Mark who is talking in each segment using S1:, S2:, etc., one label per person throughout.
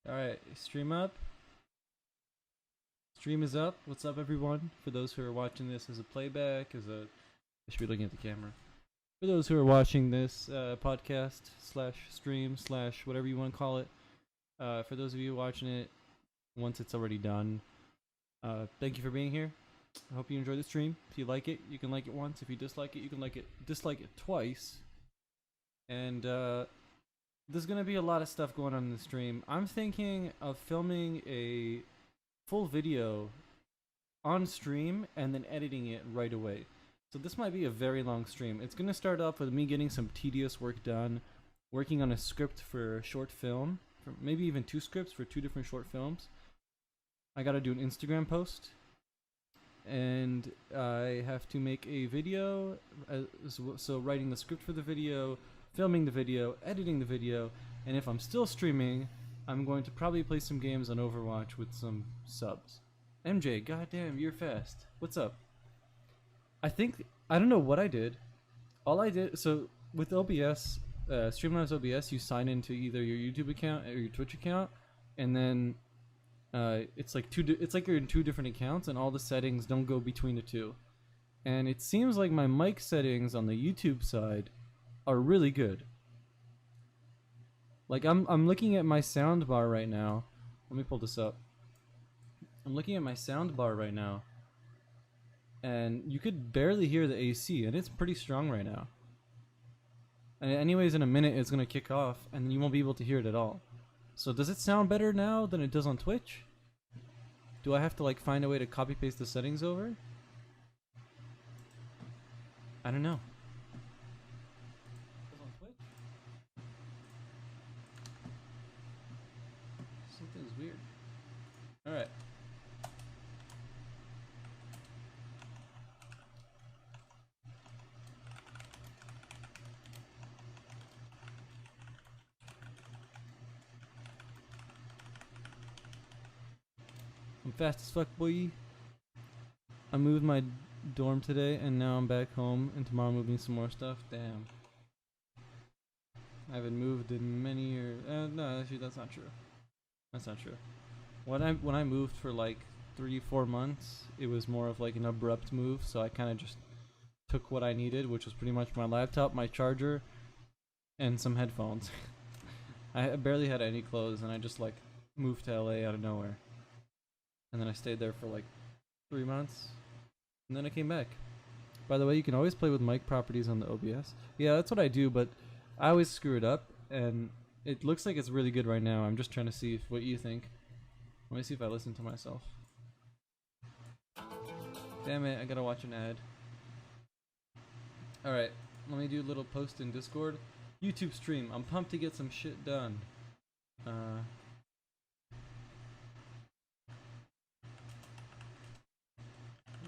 S1: Alright, stream up. Stream is up. What's up, everyone? For those who are watching this as a playback, I should be looking at the camera. For those who are watching this podcast slash stream slash whatever you want to call it, for those of you watching it once it's already done, thank you for being here. I hope you enjoy the stream. If you like it, you can like it once. If you dislike it, you can dislike it twice. And there's gonna be a lot of stuff going on in the stream. I'm thinking of filming a full video on stream and then editing it right away. So this might be a very long stream. It's gonna start off with me getting some tedious work done, working on a script for a short film, maybe even 2 scripts for 2 different short films. I gotta do an Instagram post, and I have to make a video, so writing the script for the video, filming the video, editing the video, and if I'm still streaming, I'm going to probably play some games on Overwatch with some subs. MJ, goddamn, you're fast. What's up? I don't know what I did. All I did, so with OBS, Streamlabs OBS, you sign into either your YouTube account or your Twitch account, and then it's like you're in 2 different accounts, and all the settings don't go between the 2. And it seems like my mic settings on the YouTube side are really good. Like I'm looking at my sound bar right now. Let me pull this up. I'm looking at my sound bar right now, and you could barely hear the AC, and it's pretty strong right now. And anyways, in a minute it's gonna kick off, and you won't be able to hear it at all. So does it sound better now than it does on Twitch? Do I have to like find a way to copy paste the settings over? I don't know. On Twitch? Something's weird. Alright. I'm fast as fuck, boy. I moved my dorm today, and now I'm back home, and tomorrow I'm moving some more stuff. Damn. I haven't moved in many years. No, actually, that's not true. That's not true. When I moved for like 3-4 months, it was more of like an abrupt move, so I kind of just took what I needed, which was pretty much my laptop, my charger, and some headphones. I barely had any clothes, and I just like moved to LA out of nowhere. And then I stayed there for like 3 months, and then I came back. By the way, you can always play with mic properties on the OBS. Yeah, that's what I do, but I always screw it up, and it looks like it's really good right now. I'm just trying to see what you think. Let me see if I listen to myself. Damn it, I gotta watch an ad. Alright, let me do a little post in Discord. YouTube stream, I'm pumped to get some shit done.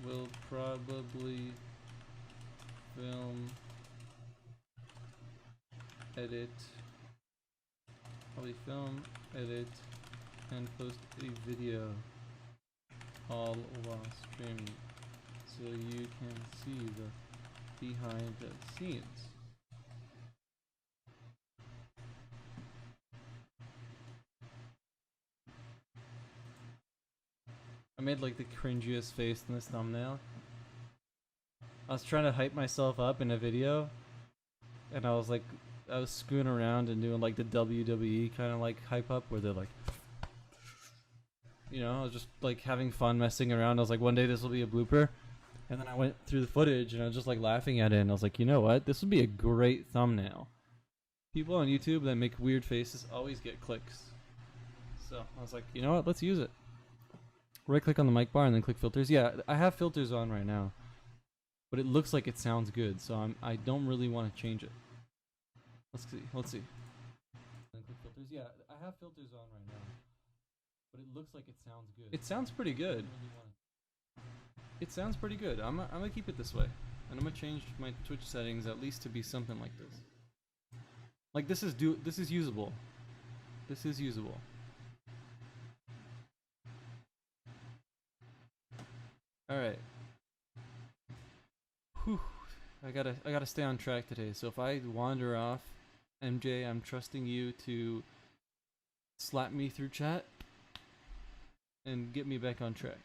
S1: We'll probably film, edit, and post a video all while streaming, so you can see the behind the scenes. I made like the cringiest face in this thumbnail. I was trying to hype myself up in a video, and I was screwing around and doing like the WWE kind of like hype up where they're like, you know, I was just like having fun messing around. I was like, one day this will be a blooper. And then I went through the footage and I was just like laughing at it, and I was like, you know what, this would be a great thumbnail. People on YouTube that make weird faces always get clicks. So I was like, you know what, let's use it. Right click on the mic bar and then click filters. Yeah, I have filters on right now, but it looks like it sounds good, so I don't really want to change it. Let's see. Then click filters. Yeah, I have filters on right now, but it looks like it sounds good. It sounds pretty good. It sounds pretty good. I'm gonna keep it this way, and I'm gonna change my Twitch settings at least to be something like this. Like this is usable. This is usable. All right. Whew. I gotta stay on track today. So if I wander off, MJ, I'm trusting you to slap me through chat and get me back on track.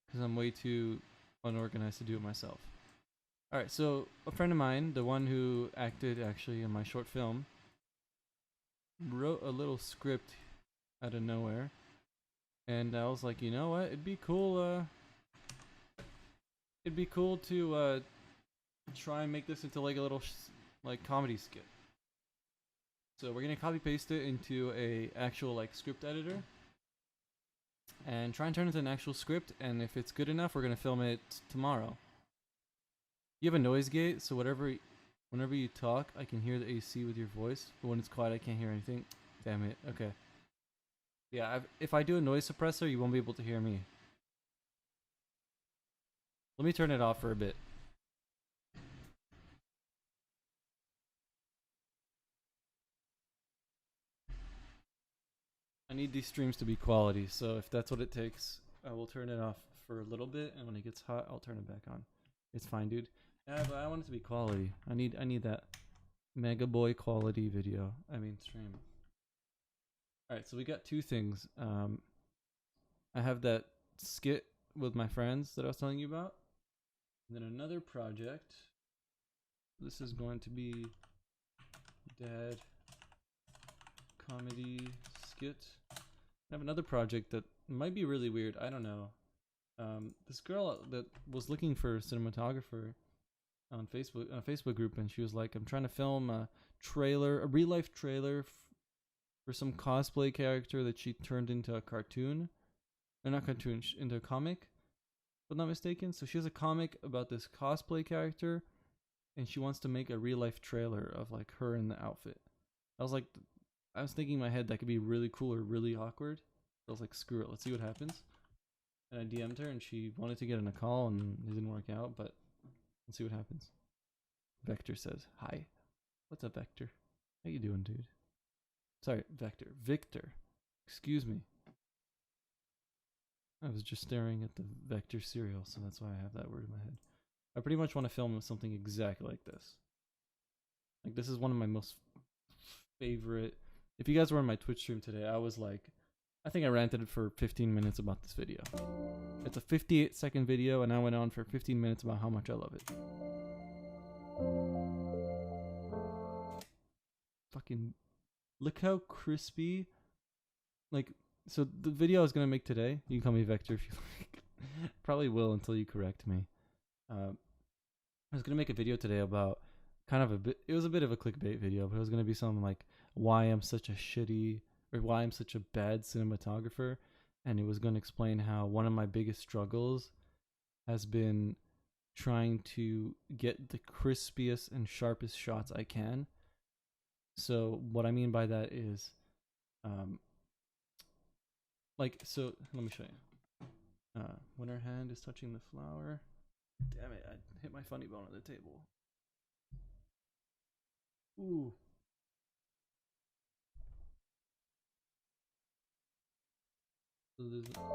S1: Because I'm way too unorganized to do it myself. Alright, so a friend of mine, the one who acted actually in my short film, wrote a little script out of nowhere. And I was like, you know what? It'd be cool to try and make this into like a little like comedy skit. So we're gonna copy paste it into a actual like script editor and try and turn it into an actual script. And if it's good enough, we're gonna film it tomorrow. You have a noise gate, so whenever you talk, I can hear the AC with your voice. But when it's quiet, I can't hear anything. Damn it. Okay. Yeah, if I do a noise suppressor, you won't be able to hear me. Let me turn it off for a bit. I need these streams to be quality, so if that's what it takes, I will turn it off for a little bit, and when it gets hot, I'll turn it back on. It's fine, dude. Yeah, but I want it to be quality. I need that Mega Boy quality video. I mean stream. Alright, so we got two things. I have that skit with my friends that I was telling you about. And then another project. This is going to be Dad Comedy Skit. I have another project that might be really weird. I don't know. This girl that was looking for a cinematographer on Facebook, on a Facebook group, and she was like, I'm trying to film a trailer, a real life trailer for some cosplay character that she turned into a cartoon. Or not cartoon, into a comic, if I'm not mistaken. So she has a comic about this cosplay character, and she wants to make a real life trailer of like her in the outfit. I was thinking in my head that could be really cool or really awkward. I was like, screw it, let's see what happens. And I DM'd her, and she wanted to get on a call, and it didn't work out, but let's see what happens. Vector says, hi. What's up, Vector? How you doing, dude? Sorry, Vector. Victor. Excuse me. I was just staring at the Vector cereal, so that's why I have that word in my head. I pretty much want to film something exactly like this. Like, this is one of my most favorite... If you guys were on my Twitch stream today, I was like... I think I ranted for 15 minutes about this video. It's a 58-second video, and I went on for 15 minutes about how much I love it. Fucking... Look how crispy... Like... So the video I was gonna make today, you can call me Vector if you like. Probably will until you correct me. I was gonna make a video today about kind of a bit. It was a bit of a clickbait video, but it was gonna be something like why I'm such a shitty or why I'm such a bad cinematographer, and it was gonna explain how one of my biggest struggles has been trying to get the crispiest and sharpest shots I can. So what I mean by that is, like, so let me show you. When her hand is touching the flower. Damn it, I hit my funny bone on the table. Ooh.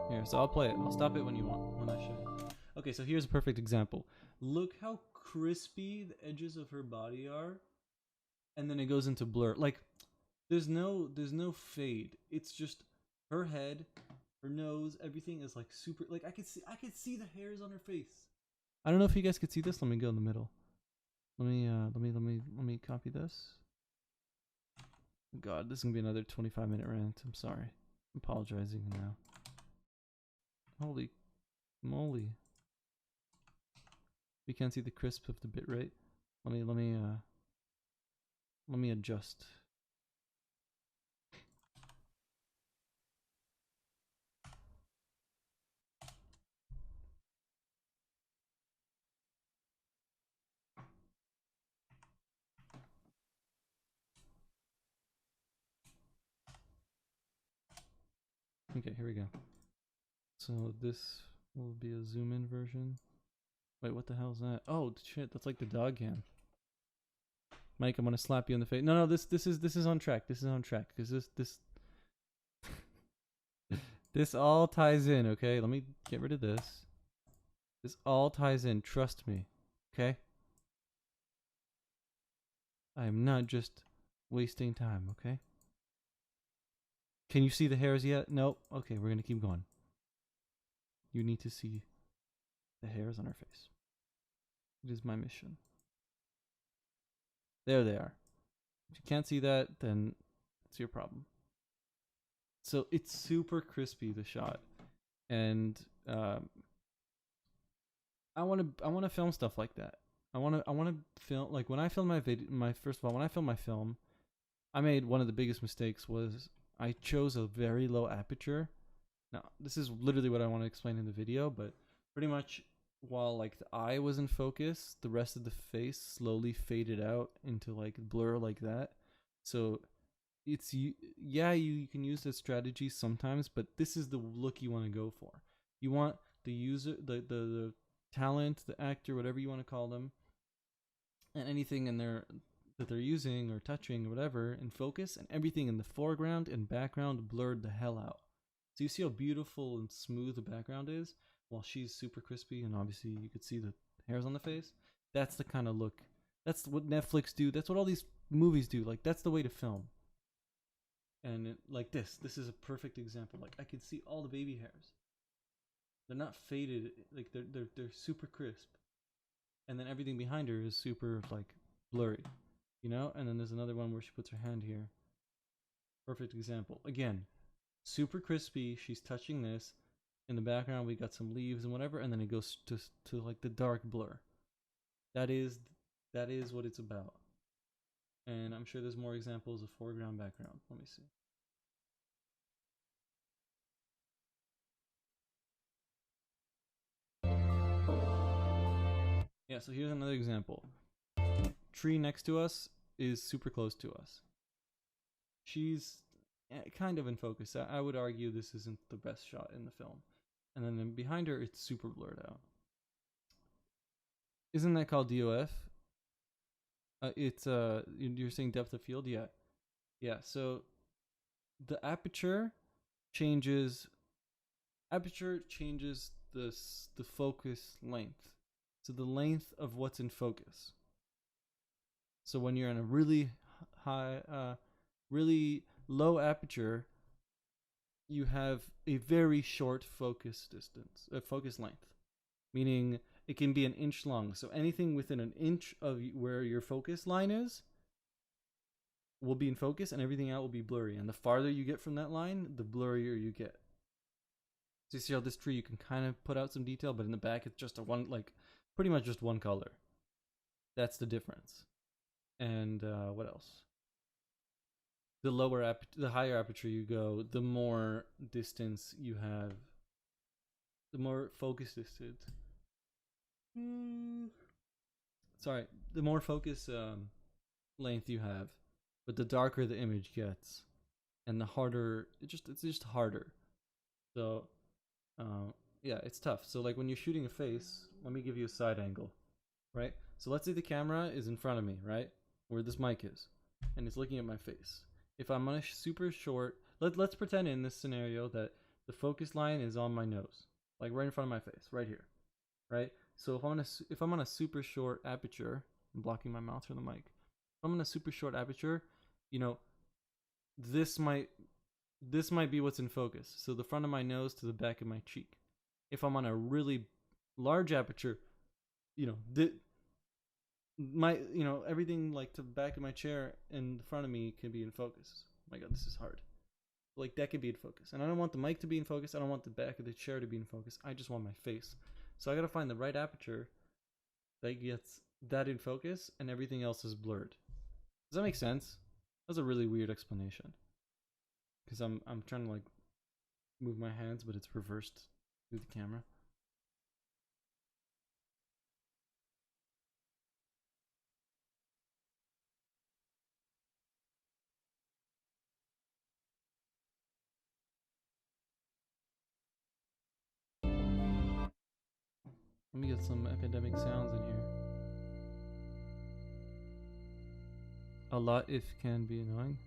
S1: Here, so I'll play it. I'll stop it when you want, when I show you. Okay, so here's a perfect example. Look how crispy the edges of her body are. And then it goes into blur. Like, there's no fade. It's just her head, her nose, everything is like super, like I could see the hairs on her face. I don't know if you guys could see this. Let me go in the middle. Let me copy this. God, this is gonna be another 25-minute rant. I'm sorry. I'm apologizing now. Holy moly. We can't see the crisp of the bitrate. Let me adjust. Okay, here we go. So this will be a zoom in version. Wait, what the hell is that? Oh shit, that's like the dog cam. Mike, I'm gonna slap you in the face. No, this is on track. This is on track because this this all ties in. Okay, let me get rid of this. This all ties in. Trust me. Okay. I am not just wasting time. Okay. Can you see the hairs yet? Nope. Okay, we're gonna keep going. You need to see the hairs on her face. It is my mission. There they are. If you can't see that, then it's your problem. So it's super crispy, the shot, and I want to film stuff like that. I want to film, like, when I film my video. First of all, when I film my film, I made one of the biggest mistakes was I chose a very low aperture. Now, this is literally what I want to explain in the video, but pretty much while like the eye was in focus, the rest of the face slowly faded out into like blur like that. So it's yeah, you can use this strategy sometimes, but this is the look you want to go for. You want the user, the talent, the actor, whatever you want to call them, and anything in there that they're using or touching or whatever in focus, and everything in the foreground and background blurred the hell out. So you see how beautiful and smooth the background is, while she's super crispy, and obviously you could see the hairs on the face. That's the kind of look. That's what Netflix do. That's what all these movies do. Like, that's the way to film. And like this is a perfect example. Like, I could see all the baby hairs. They're not faded. Like, they're super crisp. And then everything behind her is super like blurry, you know. And then there's another one where she puts her hand here. Perfect example. Again, super crispy. She's touching this. In the background, we got some leaves and whatever, and then it goes to like the dark blur. That is what it's about. And I'm sure there's more examples of foreground, background. Let me see. Yeah, so here's another example. Tree next to us is super close to us. She's kind of in focus. I would argue this isn't the best shot in the film. And then behind her, it's super blurred out. Isn't that called DOF? It's you're saying depth of field, yeah, yeah. So the aperture changes. Aperture changes the focus length. So the length of what's in focus. So when you're in a really high, really low aperture, you have a very short focus distance, focus length, meaning it can be an inch long. So anything within an inch of where your focus line is will be in focus, and everything out will be blurry. And the farther you get from that line, the blurrier you get. So you see how this tree, you can kind of put out some detail, but in the back it's just a one, like pretty much just one color. That's the difference. And what else? The higher aperture you go, the more distance you have, the more focus distance. Sorry, the more focus length you have, but the darker the image gets, and the harder it's just harder. So, yeah, it's tough. So like when you're shooting a face, let me give you a side angle, right? So let's say the camera is in front of me, right, where this mic is, and it's looking at my face. If I'm on a super short, let's pretend in this scenario that the focus line is on my nose, like right in front of my face, right here, right? So if I'm on a super short aperture, I'm blocking my mouth from the mic. If I'm on a super short aperture, you know, this might be what's in focus. So the front of my nose to the back of my cheek. If I'm on a really large aperture, you know, everything like to the back of my chair and the front of me can be in focus. Oh my god, this is hard. Like that could be in focus. And I don't want the mic to be in focus. I don't want the back of the chair to be in focus. I just want my face. So I gotta find the right aperture that gets that in focus and everything else is blurred. Does that make sense? That's a really weird explanation. Because I'm trying to like move my hands, but it's reversed through the camera. Let me get some academic sounds in here. A lot if can be annoying.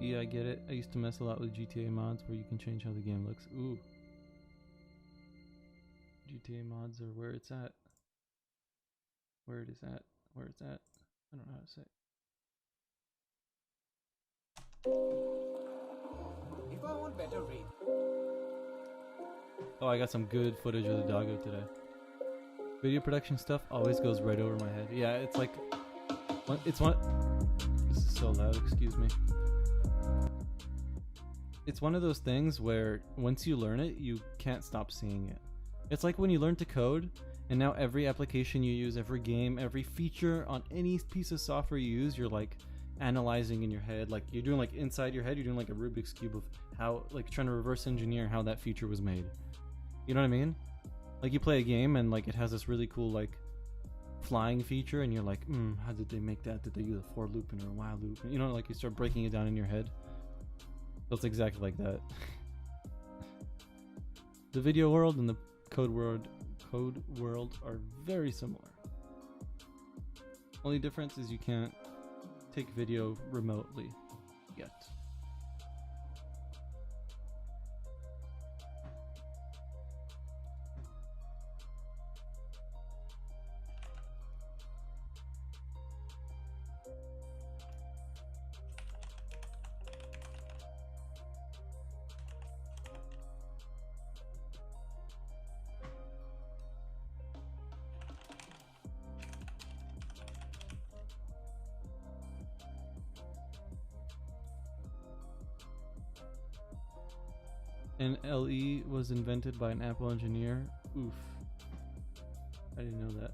S1: Yeah, I get it. I used to mess a lot with GTA mods where you can change how the game looks. Ooh. GTA mods are where it's at. Where it is at. Where it's at. I don't know how to say it.
S2: If I better rate.
S1: Oh, I got some good footage of the doggo today. Video production stuff always goes right over my head. Yeah, it's like... It's one... This is so loud, excuse me. It's one of those things where once you learn it, you can't stop seeing it. It's like when you learn to code, and now every application you use, every game, every feature on any piece of software you use, you're like analyzing in your head. Like you're doing like inside your head, you're doing like a Rubik's Cube of how, like trying to reverse engineer how that feature was made. You know what I mean? Like you play a game and like it has this really cool like flying feature and you're like, how did they make that? Did they use a for loop or a while loop? You know, like you start breaking it down in your head. So it's exactly like that. The video world and the code world are very similar. Only difference is you can't take video remotely yet. NLE was invented by an Apple engineer. Oof. I didn't know that.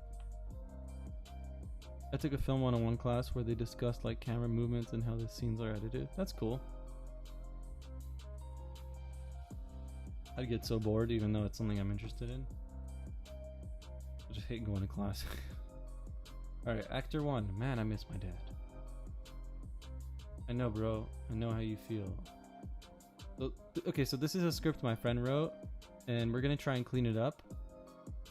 S1: I took a film 101 class where they discussed like camera movements and how the scenes are edited. That's cool. I'd get so bored even though it's something I'm interested in. I just hate going to class. Alright, actor 1. Man, I miss my dad. I know, bro. I know how you feel. Okay, so this is a script my friend wrote, and we're gonna try and clean it up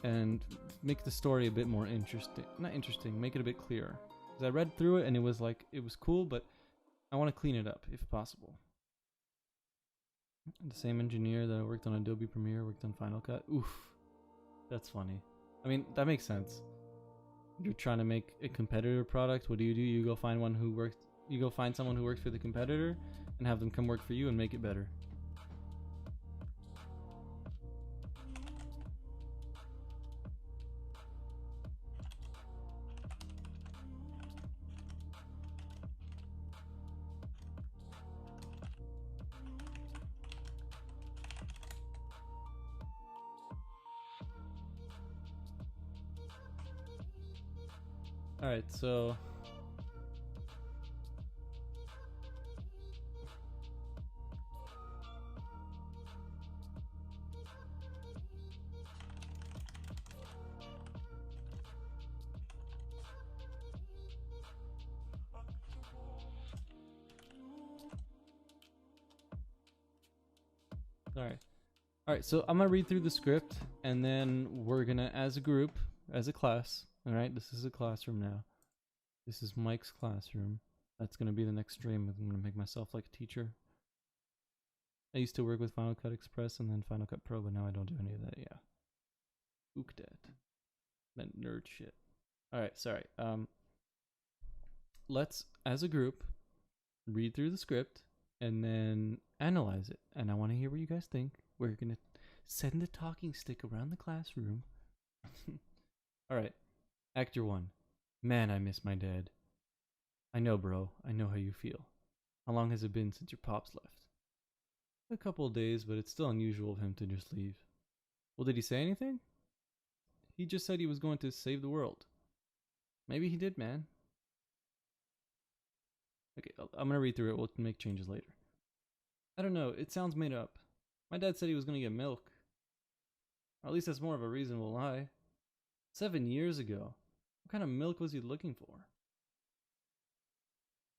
S1: and make the story a bit more interesting. Not interesting, make it a bit clearer. Because I read through it and it was like, it was cool, but I want to clean it up if possible. The same engineer that worked on Adobe Premiere worked on Final Cut. Oof, that's funny. I mean, that makes sense. You're trying to make a competitor product. What do? You go find one who works. You go find someone who works for the competitor and have them come work for you and make it better. Alright, so Alright, so I'm gonna read through the script and then we're gonna, as a group, as a class, alright, this is a classroom now. This is Mike's classroom. That's gonna be the next stream. I'm gonna make myself like a teacher. I used to work with Final Cut Express and then Final Cut Pro, but now I don't do any of that, yeah. Ook that. That nerd shit. Alright, sorry. Let's, as a group, read through the script and then analyze it. And I want to hear what you guys think. We're gonna send the talking stick around the classroom. Alright. Actor 1. Man, I miss my dad. I know, bro. I know how you feel. How long has it been since your pops left? A couple of days, but it's still unusual of him to just leave. Well, did he say anything? He just said he was going to save the world. Maybe he did, man. Okay, I'm gonna read through it. We'll make changes later. I don't know. It sounds made up. My dad said he was gonna get milk. Or at least that's more of a reasonable lie. 7 years ago. What kind of milk was he looking for?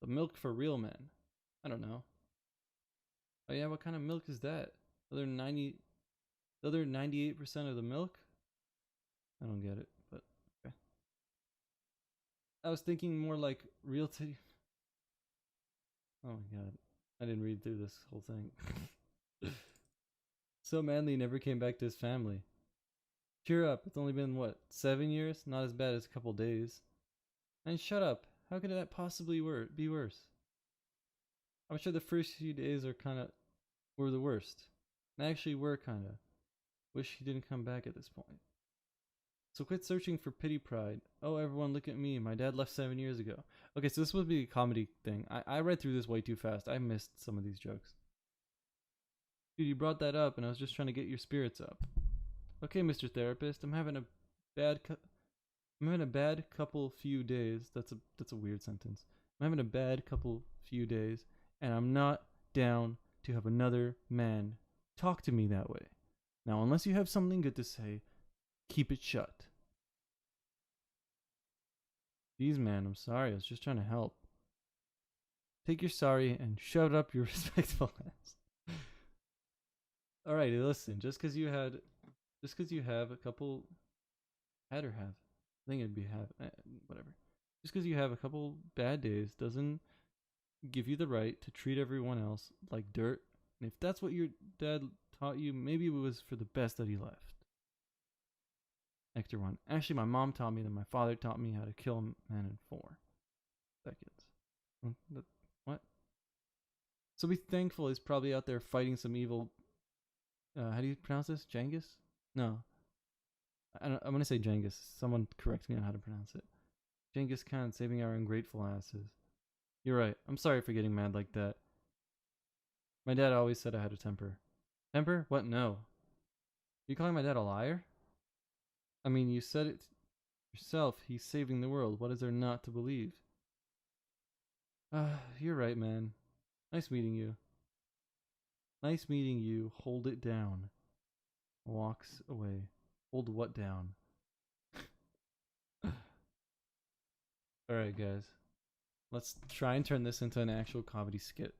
S1: The milk for real men. I don't know. Oh yeah, what kind of milk is that? The other 98% of the milk? I don't get it, but okay. I was thinking more like real tea. Oh my god. I didn't read through this whole thing. So manly, never came back to his family. Cheer up, it's only been what, 7 years? Not as bad as a couple days. And shut up, how could that possibly be worse? I'm sure the first few days were were the worst. And actually were kinda. Wish he didn't come back at this point. So quit searching for pity pride. Oh, everyone, look at me. My dad left 7 years ago. Okay, so this would be a comedy thing. I read through this way too fast. I missed some of these jokes. Dude, you brought that up, and I was just trying to get your spirits up. Okay, Mr. Therapist, bad. I'm having a bad couple few days. That's a weird sentence. I'm having a bad couple few days, and I'm not down to have another man talk to me that way. Now, unless you have something good to say, keep it shut. Jeez, man, I'm sorry. I was just trying to help. Take your sorry and shut up your respectfulness. Alrighty, listen. Just because you have a couple, had or have, I think it'd be have, whatever. Just because you have a couple bad days doesn't give you the right to treat everyone else like dirt. And if that's what your dad taught you, maybe it was for the best that he left. Nectar 1. Actually, my mom taught me that my father taught me how to kill a man in 4 seconds. What? So be thankful he's probably out there fighting some evil. How do you pronounce this? Genghis? No. I'm going to say Genghis. Someone correct me on how to pronounce it. Genghis Khan saving our ungrateful asses. You're right. I'm sorry for getting mad like that. My dad always said I had a temper. Temper? What? No. You calling my dad a liar? I mean, you said it yourself. He's saving the world. What is there not to believe? You're right, man. Nice meeting you. Nice meeting you. Hold it down. Walks away. Hold what down? Alright, guys. Let's try and turn this into an actual comedy skit.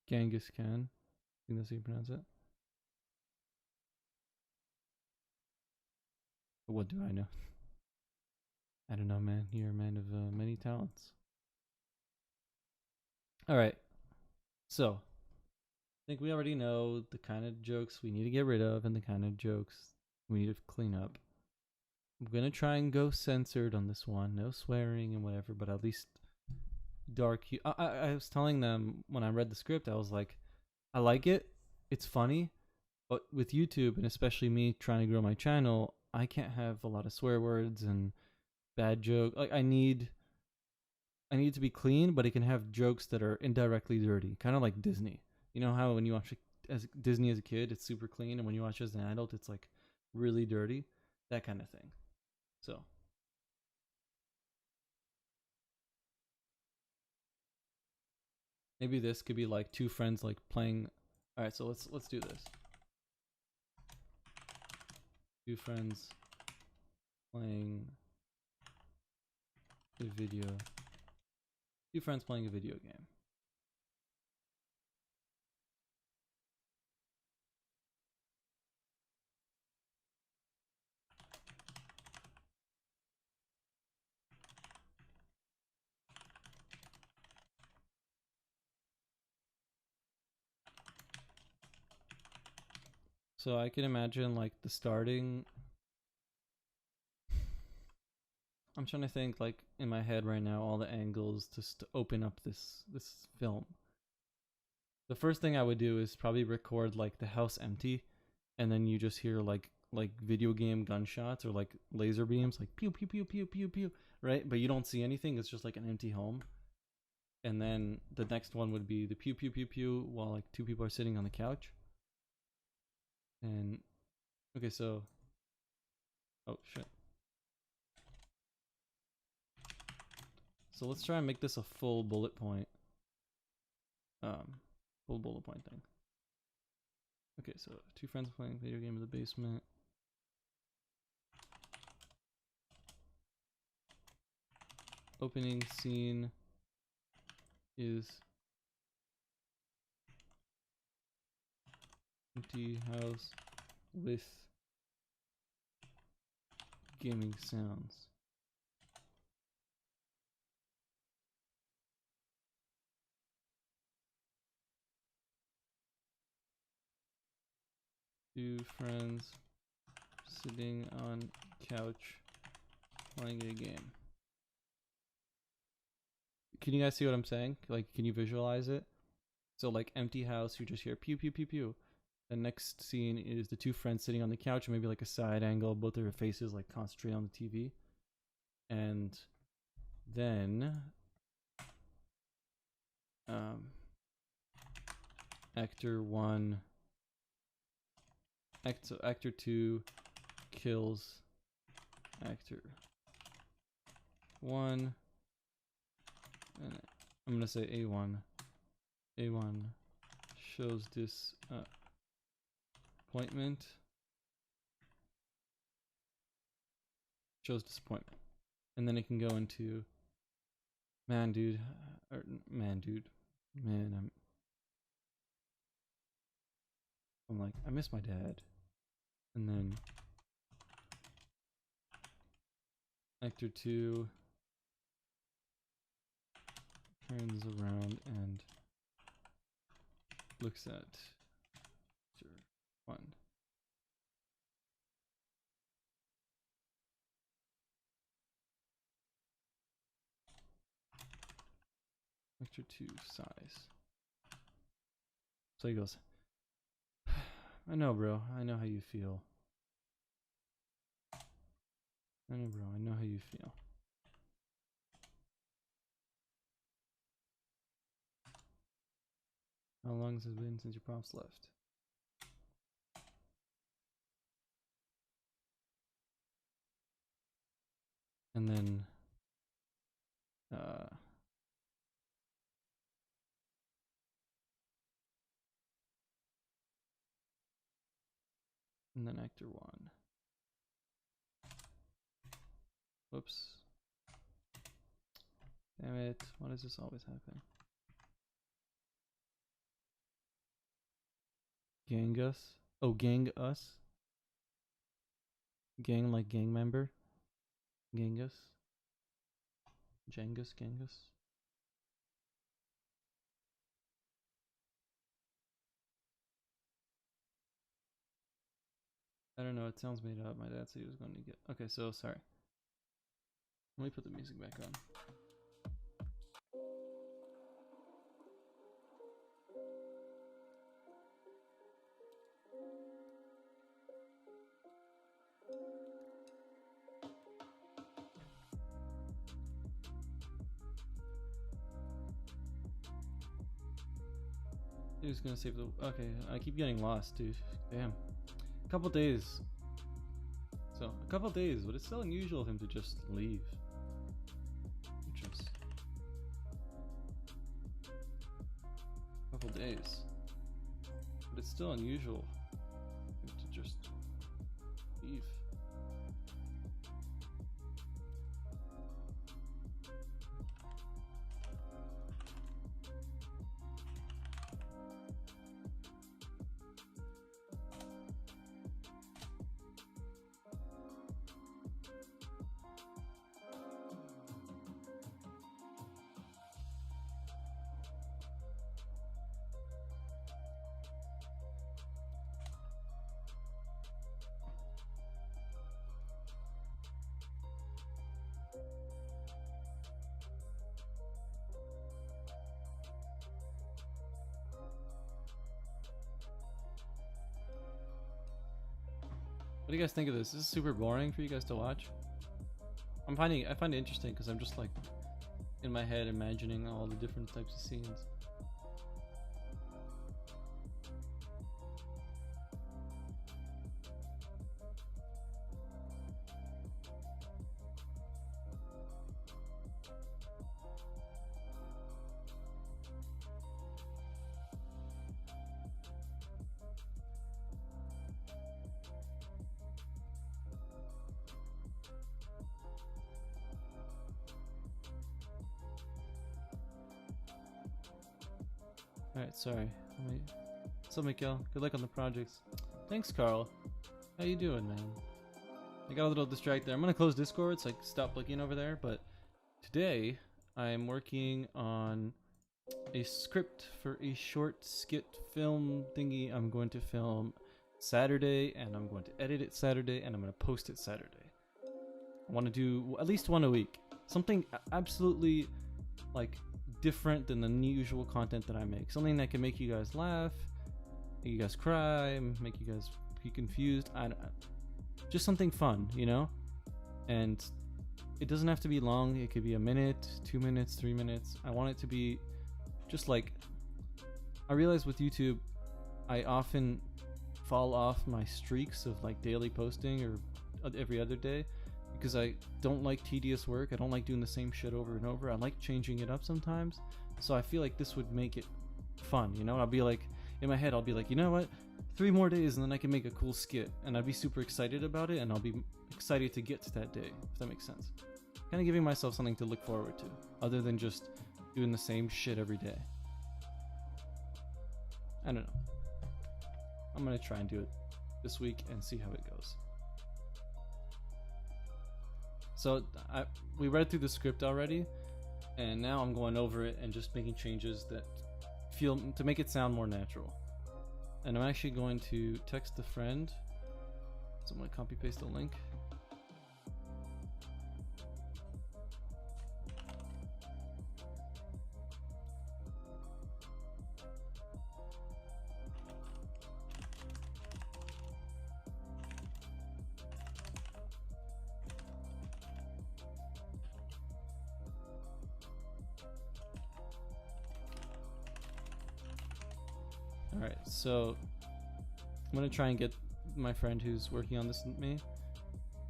S1: Genghis Khan. I think that's how you pronounce it. What do I know? I don't know, man. You're a man of many talents. Alright. So, I think we already know the kind of jokes we need to get rid of and the kind of jokes we need to clean up. I'm gonna try and go censored on this one. No swearing and whatever, but at least dark. I was telling them when I read the script, I was like, I like it. It's funny. But with YouTube, and especially me trying to grow my channel, I can't have a lot of swear words and bad jokes. Like I need to be clean, but it can have jokes that are indirectly dirty, kind of like Disney. You know how when you watch as Disney as a kid, it's super clean, and when you watch as an adult, it's like really dirty, that kind of thing. So maybe this could be like two friends like playing. All right, so let's do this. Two friends playing a video. Two friends playing a video game. So I can imagine like the starting. I'm trying to think like in my head right now all the angles to open up this film. The first thing I would do is probably record like the house empty, and then you just hear like video game gunshots or like laser beams, like pew pew pew pew pew pew, right? But you don't see anything. It's just like an empty home. And then the next one would be the pew pew pew pew while like two people are sitting on the couch. And okay, so oh shit. So let's try and make this a full bullet point. Full bullet point thing. Okay, so two friends playing video game in the basement. Opening scene is empty house with gaming sounds. Two friends sitting on couch playing a game. can you guys see what I'm saying? Like, can you visualize it? So like empty house, you just hear pew pew pew pew. The next scene is the two friends sitting on the couch, maybe like a side angle, both of their faces like concentrate on the TV. And then actor one, actor two kills actor one, and I'm gonna say A1. A1 shows disappointment. Shows disappointment, and then it can go into man, dude, or man, dude, man. I'm like, I miss my dad, and then actor two turns around and looks at actor one. Actor two sighs. So he goes, I know, bro. I know how you feel. I know, bro. I know how you feel. How long has it been since your prompts left? And then, actor one. Whoops. Damn it. Why does this always happen? Gang us? Oh, gang us? Gang like gang member? Gangus? Jengus? Gangus? I don't know, it sounds made up. My dad said he was going to get... Okay, so sorry. Let me put the music back on. Who's gonna save the... Okay, I keep getting lost, dude. Damn. A couple days. So, a couple days, but it's still unusual of him to just leave. Just... A couple days. But it's still unusual for him to just leave. What do you guys think of this? This is super boring for you guys to watch. I find it interesting because I'm just like in my head imagining all the different types of scenes. Alright, sorry. What's up, Mikael? Good luck on the projects. Thanks, Carl. How you doing, man? I got a little distracted. I'm gonna close Discord so I can stop looking over there, but today I am working on a script for a short skit film thingy I'm going to film Saturday, and I'm going to edit it Saturday, and I'm going to post it Saturday. I want to do at least one a week. Something absolutely like different than the usual content that I make. Something that can make you guys laugh, make you guys cry, make you guys be confused. Just something fun, you know? And it doesn't have to be long. It could be a minute, 2 minutes, 3 minutes. I want it to be just like, I realize with YouTube, I often fall off my streaks of like daily posting or every other day because I don't like tedious work. I don't like doing the same shit over and over. I like changing it up sometimes. So I feel like this would make it fun, you know? I'll be like, in my head, I'll be like, you know what? 3 more days and then I can make a cool skit. And I'd be super excited about it, and I'll be excited to get to that day, if that makes sense. Kind of giving myself something to look forward to, other than just doing the same shit every day. I don't know. I'm gonna try and do it this week and see how it goes. So we read through the script already, and now I'm going over it and just making changes that feel to make it sound more natural. And I'm actually going to text a friend, so I'm gonna copy paste the link. Alright, so I'm gonna try and get my friend who's working on this with me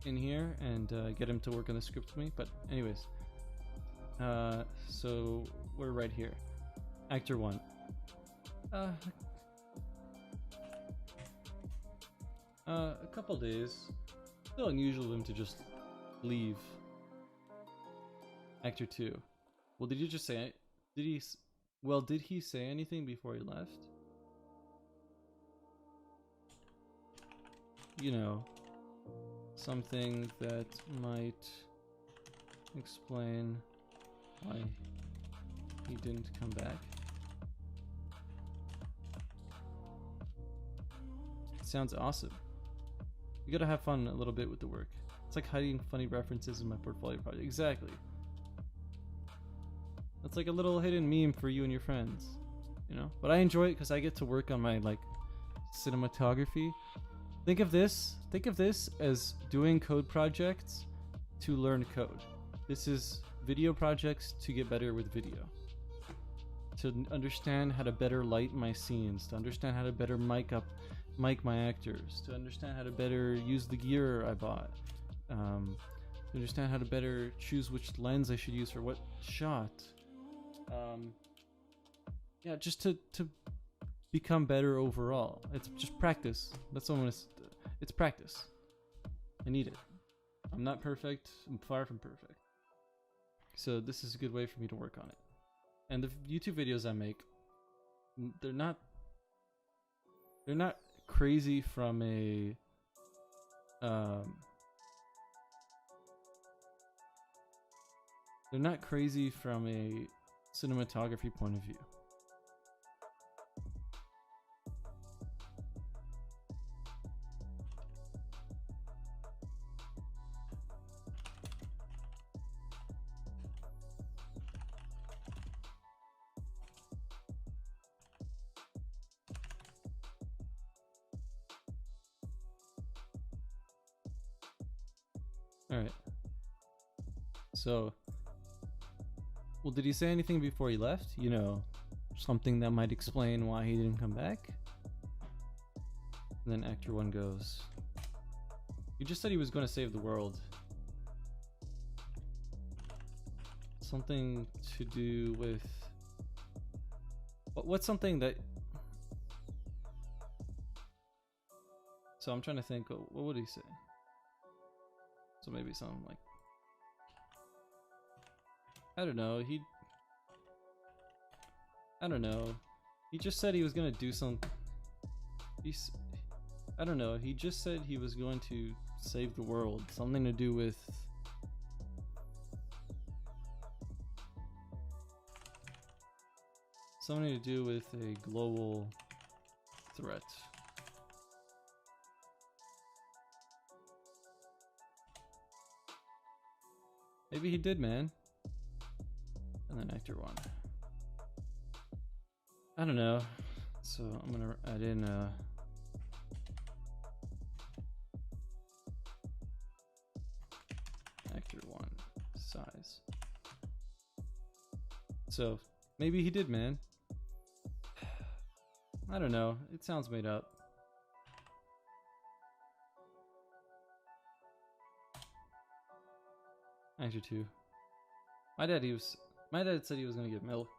S1: in here and get him to work on the script with me. But anyways, so we're right here. Actor 1. A couple days. Still unusual of him to just leave. Actor 2. Well, did you just say? Did he say anything before he left? You know, something that might explain why he didn't come back. Sounds awesome. You gotta have fun a little bit with the work. It's like hiding funny references in my portfolio project. Exactly. That's like a little hidden meme for you and your friends, you know? But I enjoy it because I get to work on my like cinematography. Think of this as doing code projects to learn code. This is video projects to get better with video. To understand how to better light my scenes, to understand how to better mic my actors, to understand how to better use the gear I bought, to understand how to better choose which lens I should use for what shot. Yeah, just to become better overall. It's just practice. That's what I'm gonna. It's practice. I need it. I'm not perfect. I'm far from perfect. So this is a good way for me to work on it. And the YouTube videos I make, they're not crazy from a they're not crazy from a cinematography point of view. Alright. So, well, did he say anything before he left? You know, something that might explain why he didn't come back? And then actor 1 goes, he just said he was going to save the world. Something to do with... What's something that... So I'm trying to think, what would he say? So maybe something like... I don't know, I don't know. He just said he was gonna do some... I don't know, he just said he was going to save the world. Something to do with... Something to do with a global threat. Maybe he did, man. and then actor 1. I don't know, so I'm gonna add in actor 1 size. So maybe he did, man. I don't know, it sounds made up. Actor 2. My dad said he was gonna get milk.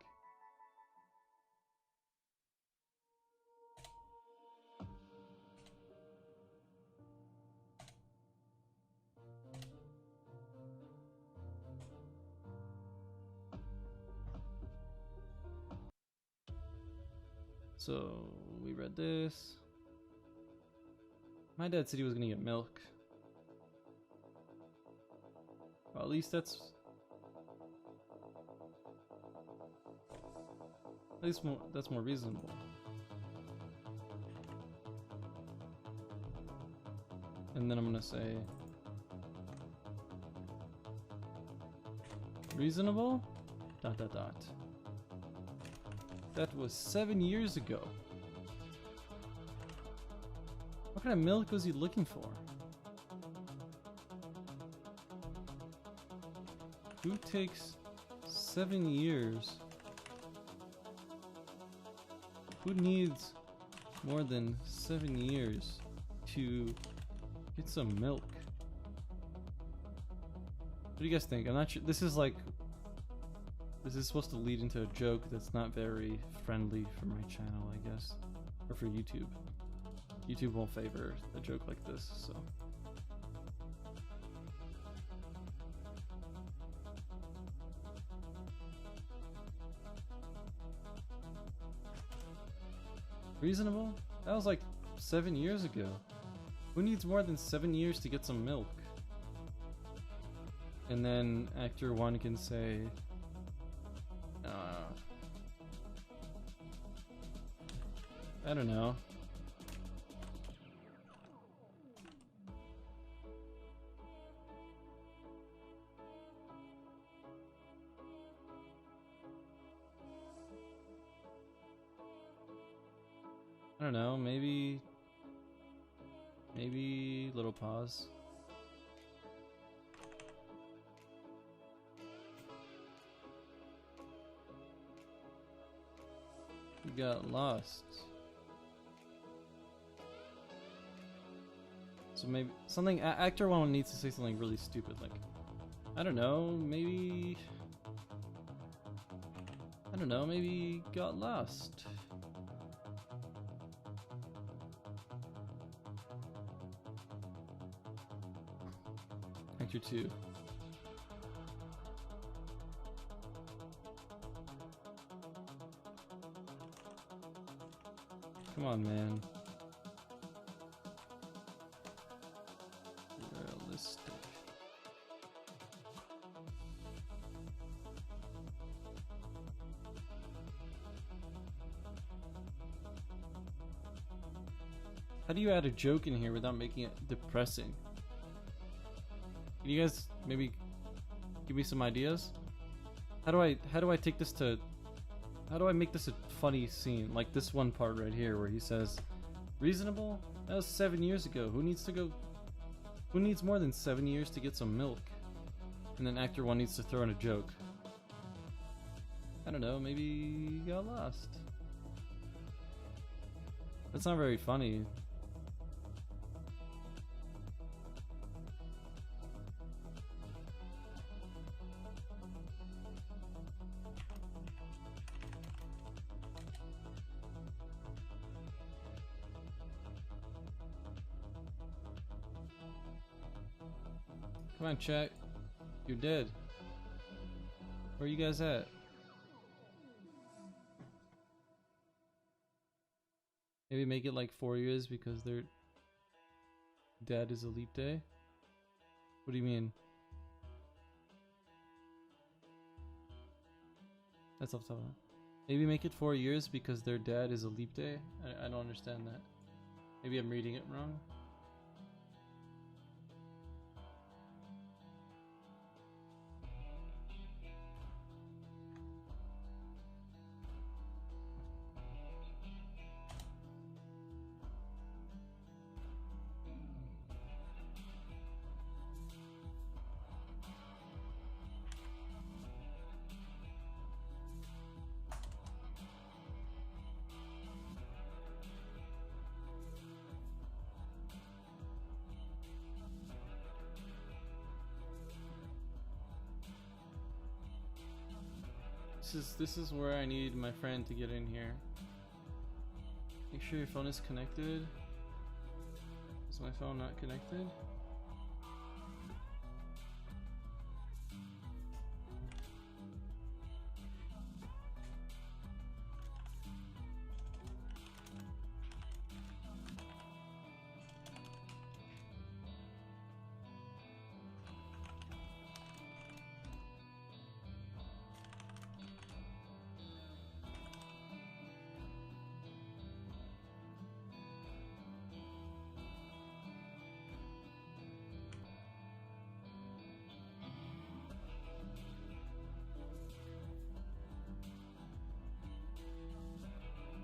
S1: So we read this. My dad said he was gonna get milk. Well, at least that's more reasonable. And then I'm gonna say reasonable? ... That was 7 years ago. What kind of milk was he looking for? Who takes 7 years? Who needs more than 7 years to get some milk? What do you guys think? I'm not sure. This is supposed to lead into a joke that's not very friendly for my channel, I guess. Or for YouTube. YouTube won't favor a joke like this, so. Reasonable? That was like 7 years ago. Who needs more than 7 years to get some milk? And then actor 1 can say, I don't know. I don't know, maybe little pause. We got lost. So maybe something, actor 1 needs to say something really stupid, like, I don't know, maybe got lost. Actor 2. Come on, man. Realistic. How do you add a joke in here without making it depressing? Can you guys maybe give me some ideas? How do I take this to, how do I make this a funny scene? Like this one part right here where he says, reasonable? That was 7 years ago. Who needs more than 7 years to get some milk? And then actor 1 needs to throw in a joke. I don't know, maybe you got lost. That's not very funny. Come on, chat. You're dead. Where are you guys at? Maybe make it like 4 years because their dad is a leap day? What do you mean? That's off the top. Maybe make it 4 years because their dad is a leap day? I don't understand that. Maybe I'm reading it wrong. This is where I need my friend to get in here. Make sure your phone is connected. Is my phone not connected?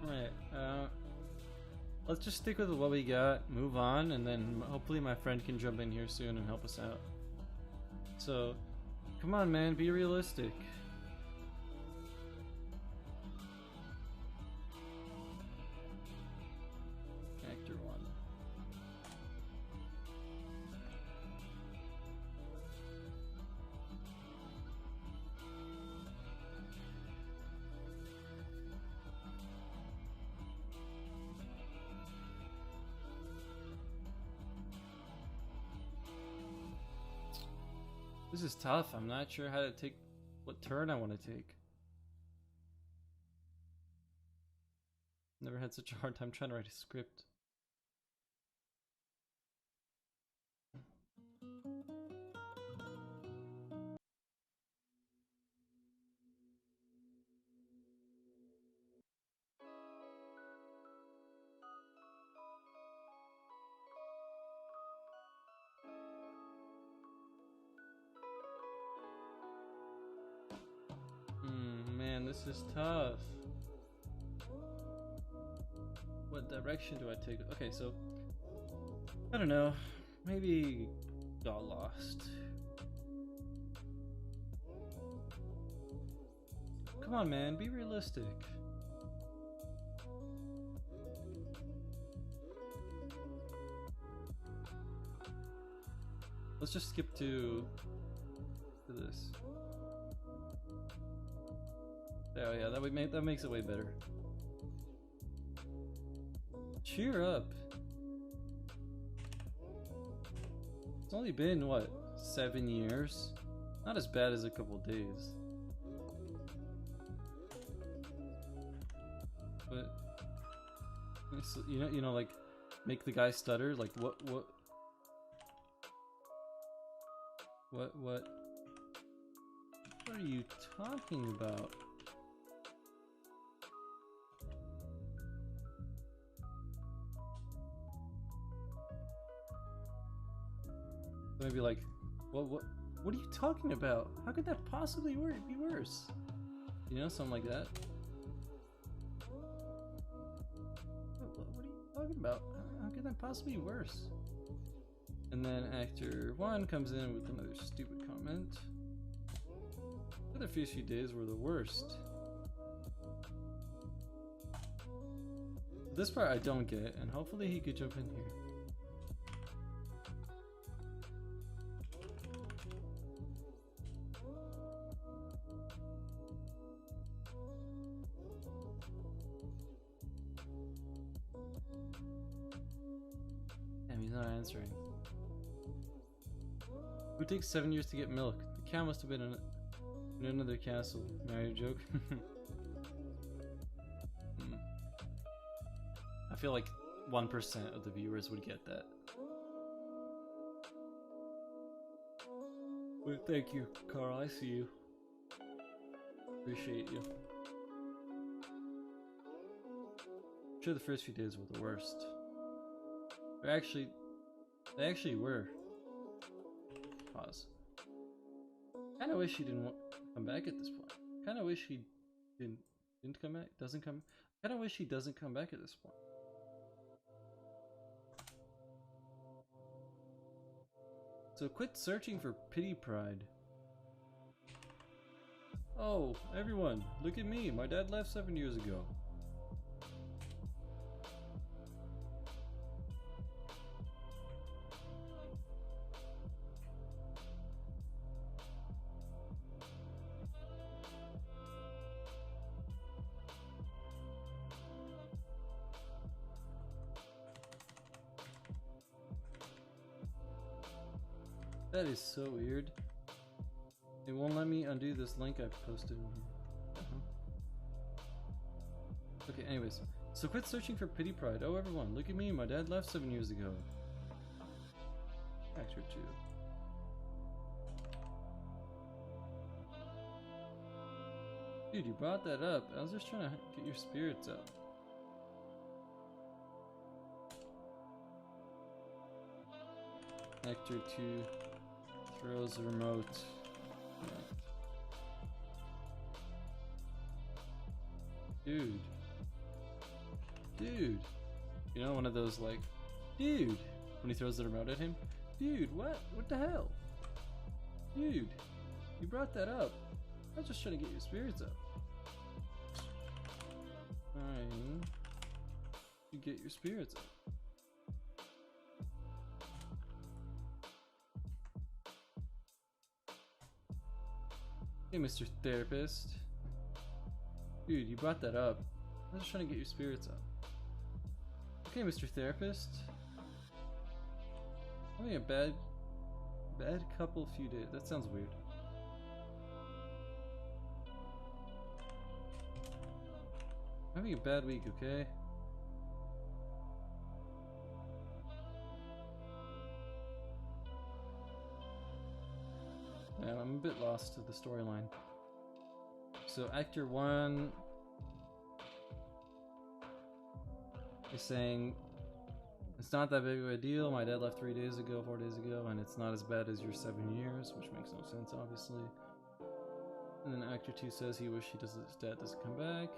S1: Alright, let's just stick with what we got, move on, and then hopefully my friend can jump in here soon and help us out. So, come on man, be realistic. Actor 1. This is tough. I'm not sure how to take what turn I want to take. Never had such a hard time trying to write a script. Man, this is tough. What direction do I take? Okay, so I don't know. Maybe got lost. Come on, man, be realistic. Let's just skip to this. Oh yeah, that makes it way better. Cheer up. It's only been what, 7 years? Not as bad as a couple days. But you know, like make the guy stutter. Like what are you talking about? Maybe like, what are you talking about? How could that possibly be worse? You know, something like that. What are you talking about? How could that possibly be worse? And then actor 1 comes in with another stupid comment. The other few days were the worst. This part I don't get, and hopefully he could jump in here. Damn, he's not answering. Who takes 7 years to get milk? The cow must have been in another castle. Marry a joke? I feel like 1% of the viewers would get that. But thank you, Carl. I see you. Appreciate you. I'm sure the first few days were the worst. They actually were. Pause. Kinda wish he didn't come back at this point. Kinda wish he didn't come back. Kinda wish he doesn't come back at this point. So quit searching for pity pride. Oh, everyone, look at me. My dad left 7 years ago. That is so weird. It won't let me undo this link I've posted in here. Okay, anyways. So quit searching for pity pride. Oh, everyone, look at me. My dad left 7 years ago. Actor 2. Dude, you brought that up. I was just trying to get your spirits up. Actor 2 throws a remote. Dude. Dude. You know, one of those like, dude, when he throws the remote at him. Dude, what? What the hell? Dude, you brought that up. I was just trying to get your spirits up. Fine. You get your spirits up. Hey, Mr. Therapist. Dude, you brought that up. I was just trying to get your spirits up. Okay, Mr. Therapist. Having a bad couple few days. That sounds weird. Having a bad week, okay? Yeah, I'm a bit lost to the storyline. So actor 1 is saying, it's not that big of a deal. My dad left 4 days ago, and it's not as bad as your 7 years, which makes no sense, obviously. And then actor 2 says he wishes his dad doesn't come back.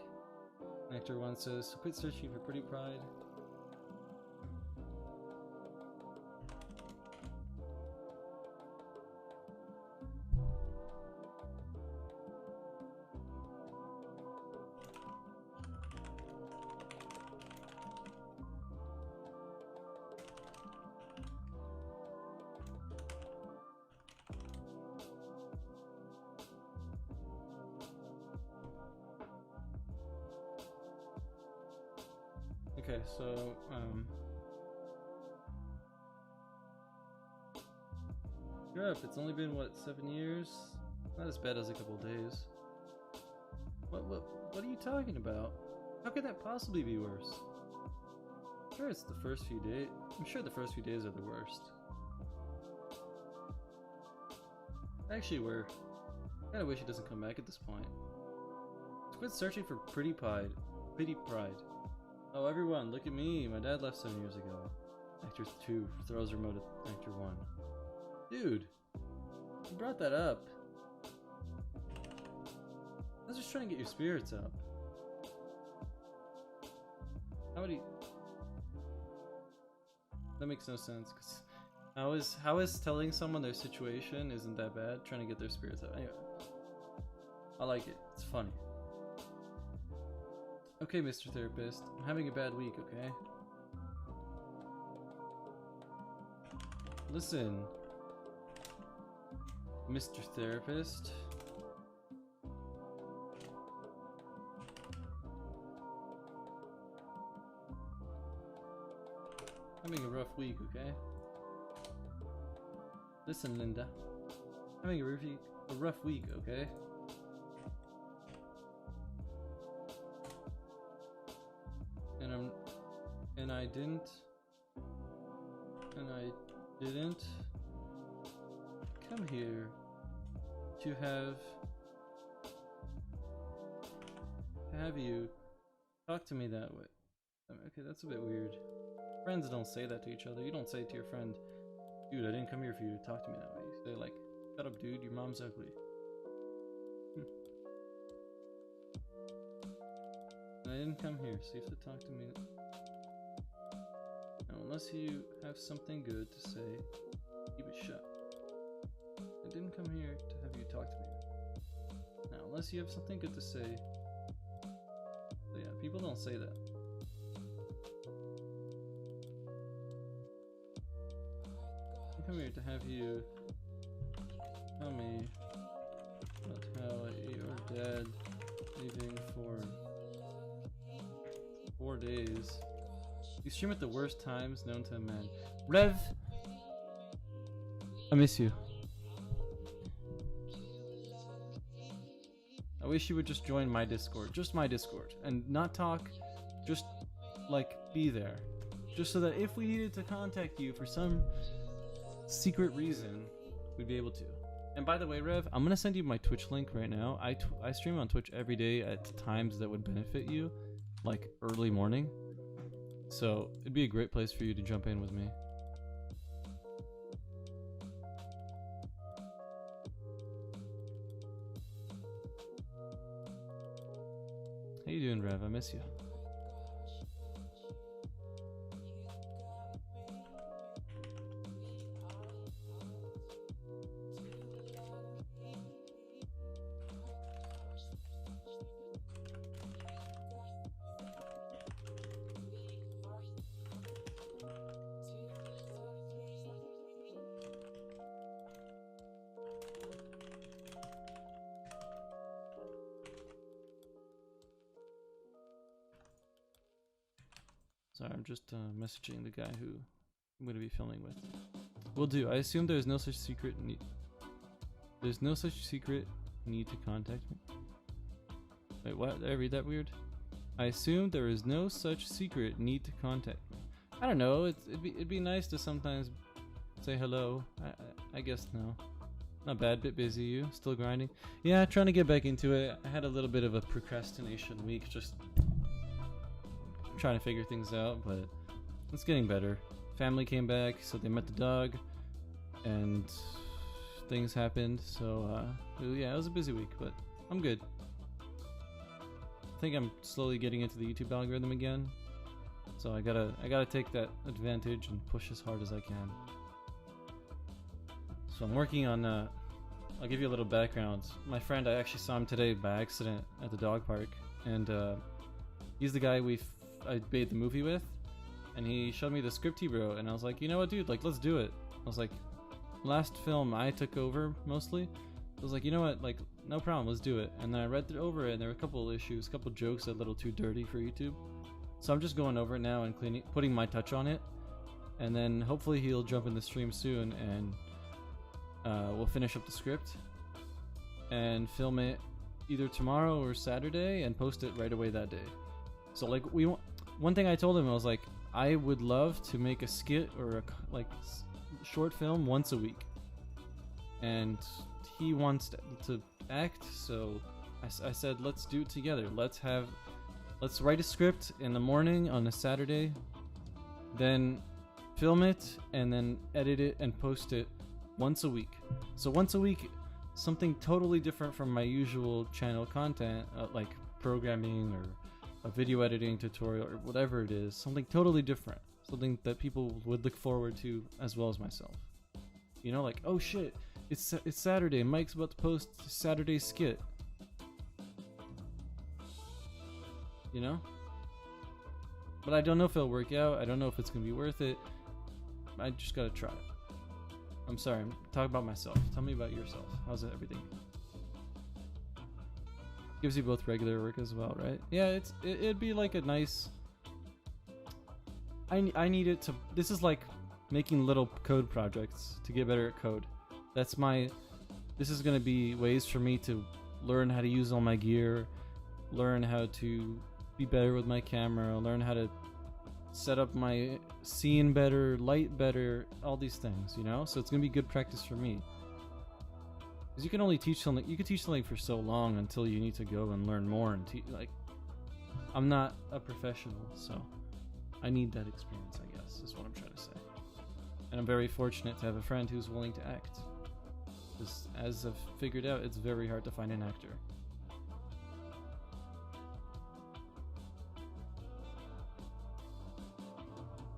S1: Actor 1 says, quit searching for pretty pride. Okay, so, Europe, it's only been, what, 7 years? Not as bad as a couple days. What are you talking about? How could that possibly be worse? Sure, it's the first few days. I'm sure the first few days are the worst. Actually, I kinda wish he doesn't come back at this point. Quit searching for pity pride. Oh, everyone, look at me. My dad left 7 years ago. Actor 2 throws remote at actor 1. Dude, you brought that up. I was just trying to get your spirits up. That makes no sense, because how is telling someone their situation isn't that bad, trying to get their spirits up? Anyway, I like it. It's funny. Okay, Mr. Therapist, I'm having a bad week, okay? Listen, Mr. Therapist. Having a rough week, okay? Listen, Linda. Having a rough week, okay? And I didn't come here to have you talk to me that way. Okay, that's a bit weird. Friends don't say that to each other. You don't say to your friend, dude, I didn't come here for you to talk to me that way. You say like, shut up, dude, your mom's ugly. I didn't come here, so you have to talk to me. Now, unless you have something good to say, keep it shut. I didn't come here to have you talk to me. Now, unless you have something good to say. So yeah, people don't say that. I come here to have you tell me about how your dad leaving for 4 days. You stream at the worst times known to a man. Rev! I miss you. I wish you would just join my Discord, just my Discord, and not talk, just like be there, just so that if we needed to contact you for some secret reason, we'd be able to. And by the way, Rev, I'm gonna send you my Twitch link right now. I stream on Twitch every day at times that would benefit you, like early morning. So it'd be a great place for you to jump in with me. How you doing, Rev? I miss you. Sorry, I'm just messaging the guy who I'm going to be filming with. Will do. I assume there's no such secret need. There's no such secret need to contact me. Wait, what? Did I read that weird? I assume there is no such secret need to contact me. I don't know. It'd be nice to sometimes say hello. I guess no. Not bad. Bit busy. You still grinding? Yeah, trying to get back into it. I had a little bit of a procrastination week. Just trying to figure things out, but it's getting better. Family came back, so they met the dog, and things happened. So yeah, it was a busy week, but I'm good. I think I'm slowly getting into the YouTube algorithm again, so I gotta take that advantage and push as hard as I can. So I'm working on. I'll give you a little background. My friend, I actually saw him today by accident at the dog park, and he's the guy I made the movie with, and he showed me the script he wrote, and I was like, you know what, dude, like, let's do it. I was like, last film I took over mostly. I was like, you know what, like, no problem, let's do it. And then I read over it, and there were a couple of issues, a couple of jokes a little too dirty for YouTube. So I'm just going over it now and putting my touch on it, and then hopefully he'll jump in the stream soon, and we'll finish up the script and film it either tomorrow or Saturday and post it right away that day. So like one thing I told him, I was like, I would love to make a skit or a short film once a week, and he wants to act, so I said, let's do it together. Let's write a script in the morning on a Saturday, then film it, and then edit it and post it once a week. So once a week, something totally different from my usual channel content, like programming or a video editing tutorial or whatever it is, something totally different, something that people would look forward to as well as myself. You know, like, oh shit, it's Saturday, Mike's about to post Saturday skit. You know? But I don't know if it'll work out. I don't know if it's gonna be worth it. I just gotta try it. I'm sorry, I'm talking about myself. Tell me about yourself. How's everything? Gives you both regular work as well, right? Yeah, it'd be like a nice. I need it to. This is like making little code projects to get better at code. That's my. This is gonna be ways for me to learn how to use all my gear, learn how to be better with my camera, learn how to set up my scene better, light better, all these things, you know? So it's gonna be good practice for me. Because you can only teach something, you can teach something for so long until you need to go and learn more and like, I'm not a professional, so I need that experience, I guess, is what I'm trying to say. And I'm very fortunate to have a friend who's willing to act. Because as I've figured out, it's very hard to find an actor.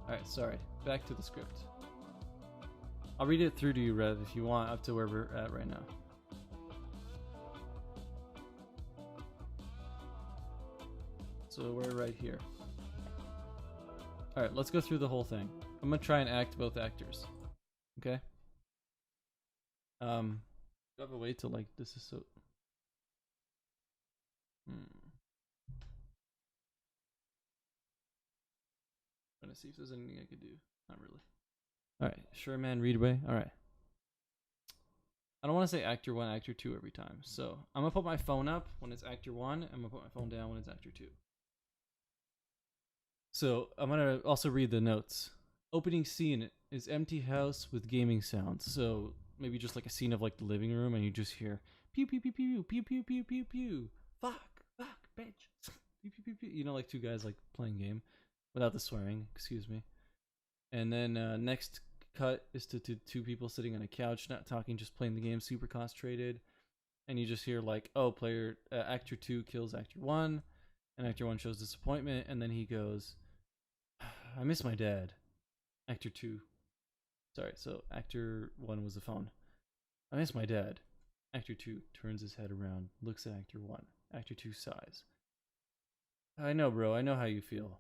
S1: Alright, sorry. Back to the script. I'll read it through to you, Rev, if you want, up to where we're at right now. So we're right here. Alright, let's go through the whole thing. I'm gonna try and act both actors. Okay? Do I have a way to, like, this is so... Trying to see if there's anything I could do. Not really. Alright, sure man, read away. Alright. I don't want to say actor 1, actor 2 every time. So I'm going to put my phone up when it's actor 1. I'm going to put my phone down when it's actor 2. So I'm going to also read the notes. Opening scene is empty house with gaming sounds. So maybe just like a scene of like the living room and you just hear pew pew pew pew pew pew pew pew pew. Fuck, bitch. Pew pew pew pew. You know, like two guys like playing game without the swearing, excuse me. And then next cut is to two people sitting on a couch, not talking, just playing the game, super concentrated. And you just hear like, oh, actor 2 kills actor 1, and actor 1 shows disappointment, and then he goes, I miss my dad. Actor 2, sorry, so actor 1 was the phone. I miss my dad. Actor 2 turns his head around, looks at actor 1. Actor 2 sighs. I know, bro, I know how you feel.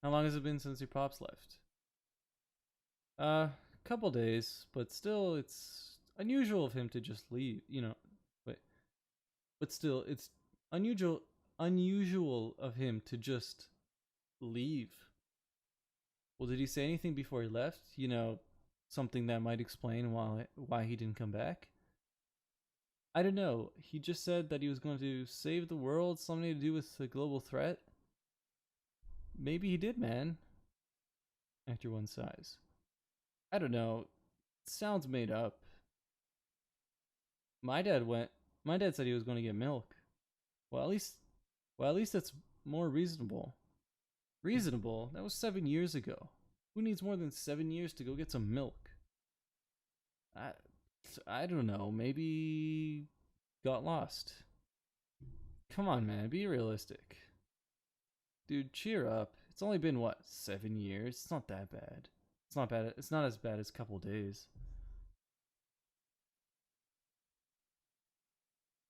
S1: How long has it been since your pops left? Couple days, but still, it's unusual of him to just leave. You know, but still, it's unusual of him to just leave. Well, did he say anything before he left? You know, something that might explain why he didn't come back. I don't know. He just said that he was going to save the world, something to do with the global threat. Maybe he did, man. Actor 1 sighs. I don't know. It sounds made up. My dad went. My dad said he was going to get milk. Well, at least that's more reasonable. Reasonable? That was 7 years ago. Who needs more than 7 years to go get some milk? I, I don't know. Maybe got lost. Come on, man. Be realistic. Dude, cheer up. It's only been, what, 7 years? It's not that bad. It's not bad. It's not as bad as a couple days.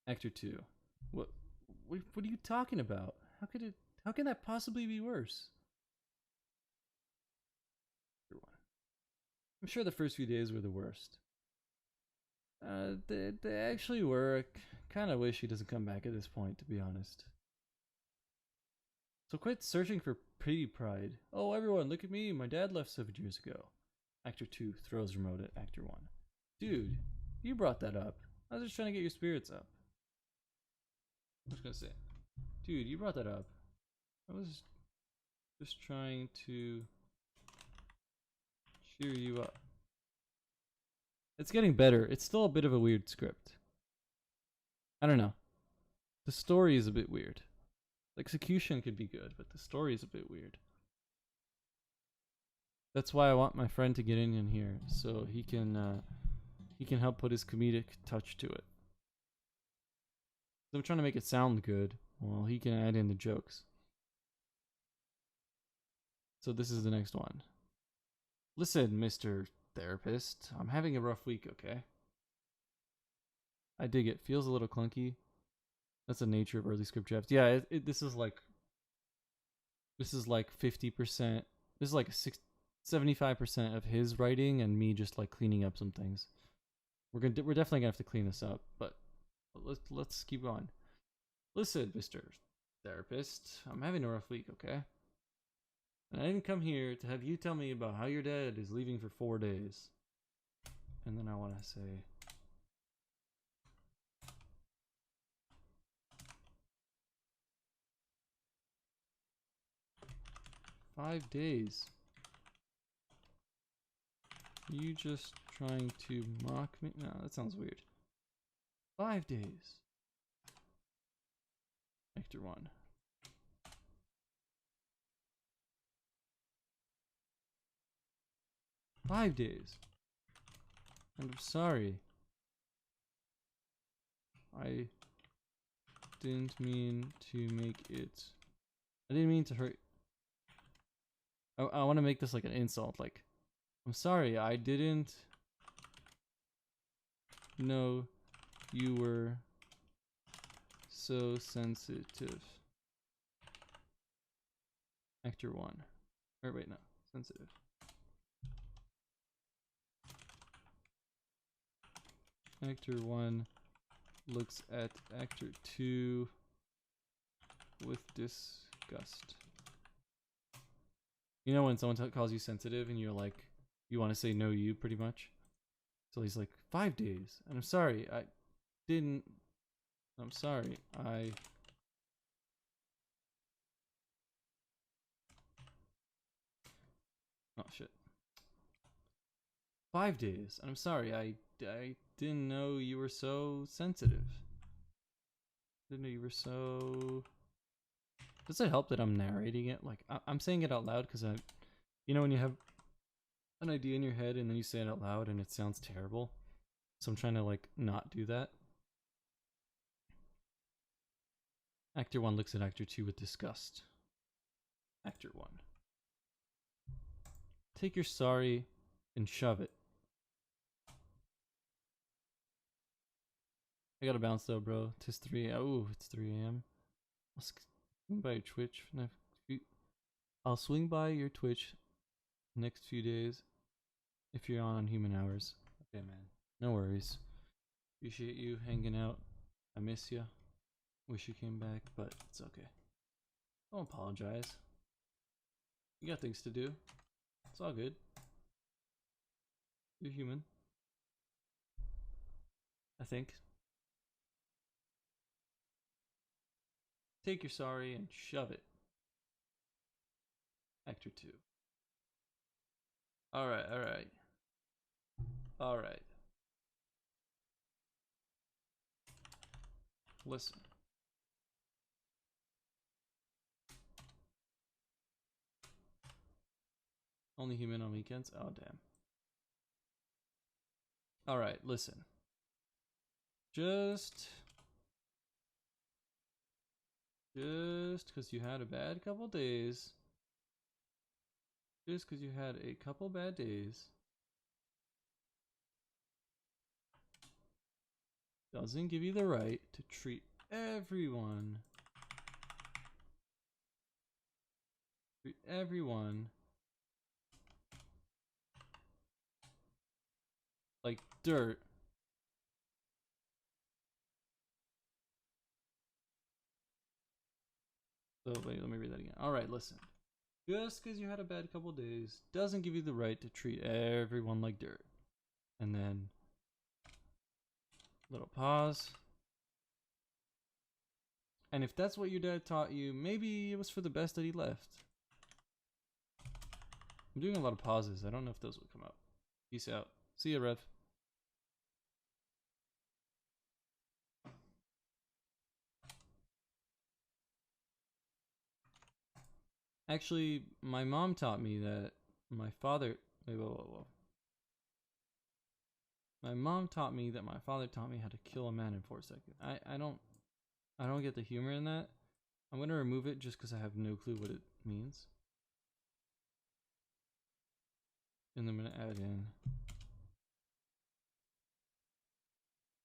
S1: Actor 2. What are you talking about? How can that possibly be worse? I'm sure the first few days were the worst. They actually were. Kind of wish he doesn't come back at this point, to be honest. So quit searching for pretty pride. Oh, everyone, look at me. My dad left 7 years ago. Actor 2 throws remote at actor 1. Dude, you brought that up. I was just trying to get your spirits up. I'm just gonna say, dude, you brought that up. I was just trying to cheer you up. It's getting better. It's still a bit of a weird script. I don't know. The story is a bit weird. The execution could be good, but the story is a bit weird. That's why I want my friend to get in here, so he can help put his comedic touch to it. I'm trying to make it sound good. Well, he can add in the jokes. So this is the next one. Listen, Mr. Therapist, I'm having a rough week, okay? I dig it. Feels a little clunky. That's the nature of early script drafts. Yeah, this is like 50%. This is like 75% of his writing and me just like cleaning up some things. We're definitely gonna have to clean this up, but let's keep going. Listen, Mr. Therapist, I'm having a rough week, okay? And I didn't come here to have you tell me about how your dad is leaving for 4 days. And then I want to say, "5 days? You just trying to mock me? No, that sounds weird. 5 days. Actor 1. "5 days. And I'm sorry. I didn't mean to make it. I didn't mean to hurt. I want to make this like an insult. Like, I'm sorry. I didn't know you were so sensitive." Actor 1. Or wait, no. Sensitive. Actor 1 looks at actor 2 with disgust. You know when someone calls you sensitive and you're like, you want to say no you pretty much? So he's like, 5 days. And I'm sorry, I didn't. I'm sorry, I. Oh shit. 5 days. And I'm sorry, I didn't know you were so sensitive. Didn't know you were so. Does it help that I'm narrating it? Like, I'm saying it out loud because I. You know, when you have an idea in your head and then you say it out loud and it sounds terrible? So I'm trying to, like, not do that. Actor 1 looks at Actor 2 with disgust. Actor 1. Take your sorry and shove it. I gotta bounce though, bro. Tis 3. Oh, it's 3 a.m. I'll swing by your Twitch. I'll swing by your Twitch next few days if you're on human hours. Okay, man. No worries. Appreciate you hanging out. I miss you. Wish you came back, but it's okay. Don't apologize. You got things to do. It's all good. You're human. I think. Take your sorry and shove it. Actor 2. Alright, alright. Alright. Listen. Only human on weekends? Oh, damn. Alright, listen. Just because you had a bad couple days. Just because you had a couple bad days. Doesn't give you the right to treat everyone. Treat everyone like dirt. So wait, let me read that again. Alright, listen. Just because you had a bad couple days doesn't give you the right to treat everyone like dirt. And then, little pause. And if that's what your dad taught you, maybe it was for the best that he left. I'm doing a lot of pauses. I don't know if those will come out. Peace out. See ya, Rev. Actually, my mom taught me that my father. Wait, whoa. My mom taught me that my father taught me how to kill a man in 4 seconds. I don't get the humor in that. I'm gonna remove it just because I have no clue what it means. And I'm gonna add in.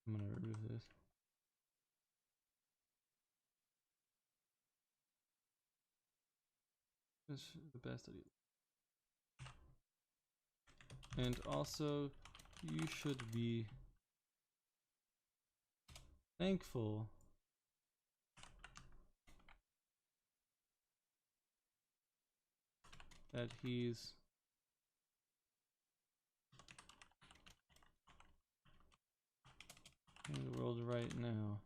S1: I'm gonna remove this. This is the best idea. And also, you should be thankful that he's in the world right now.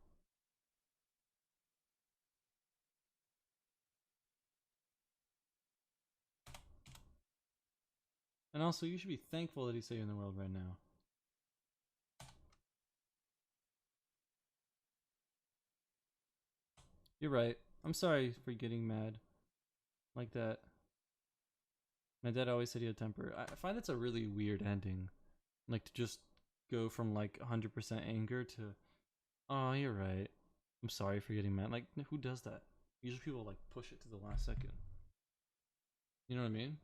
S1: And also, you should be thankful that he's safe in the world right now. You're right. I'm sorry for getting mad like that. My dad always said he had temper. I find that's a really weird ending. Like, to just go from, like, 100% anger to, oh, you're right. I'm sorry for getting mad. Like, who does that? Usually people, like, push it to the last second. You know what I mean?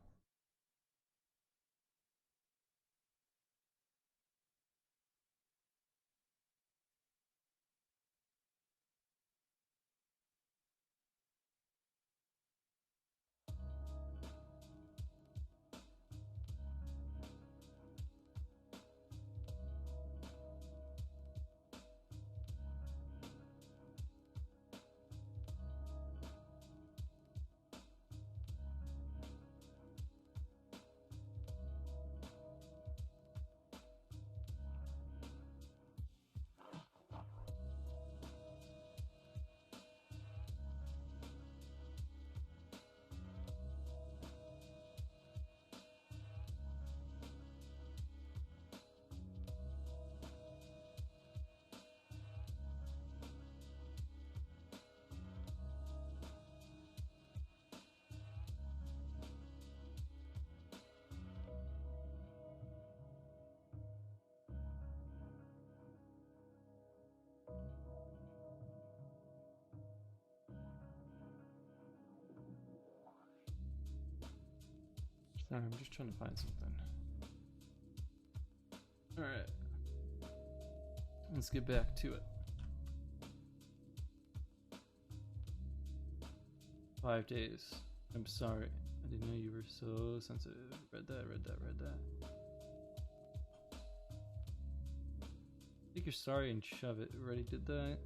S1: Sorry, I'm just trying to find something. Alright. Let's get back to it. 5 days. I'm sorry. I didn't know you were so sensitive. Read that. Take your sorry and shove it. Already did that.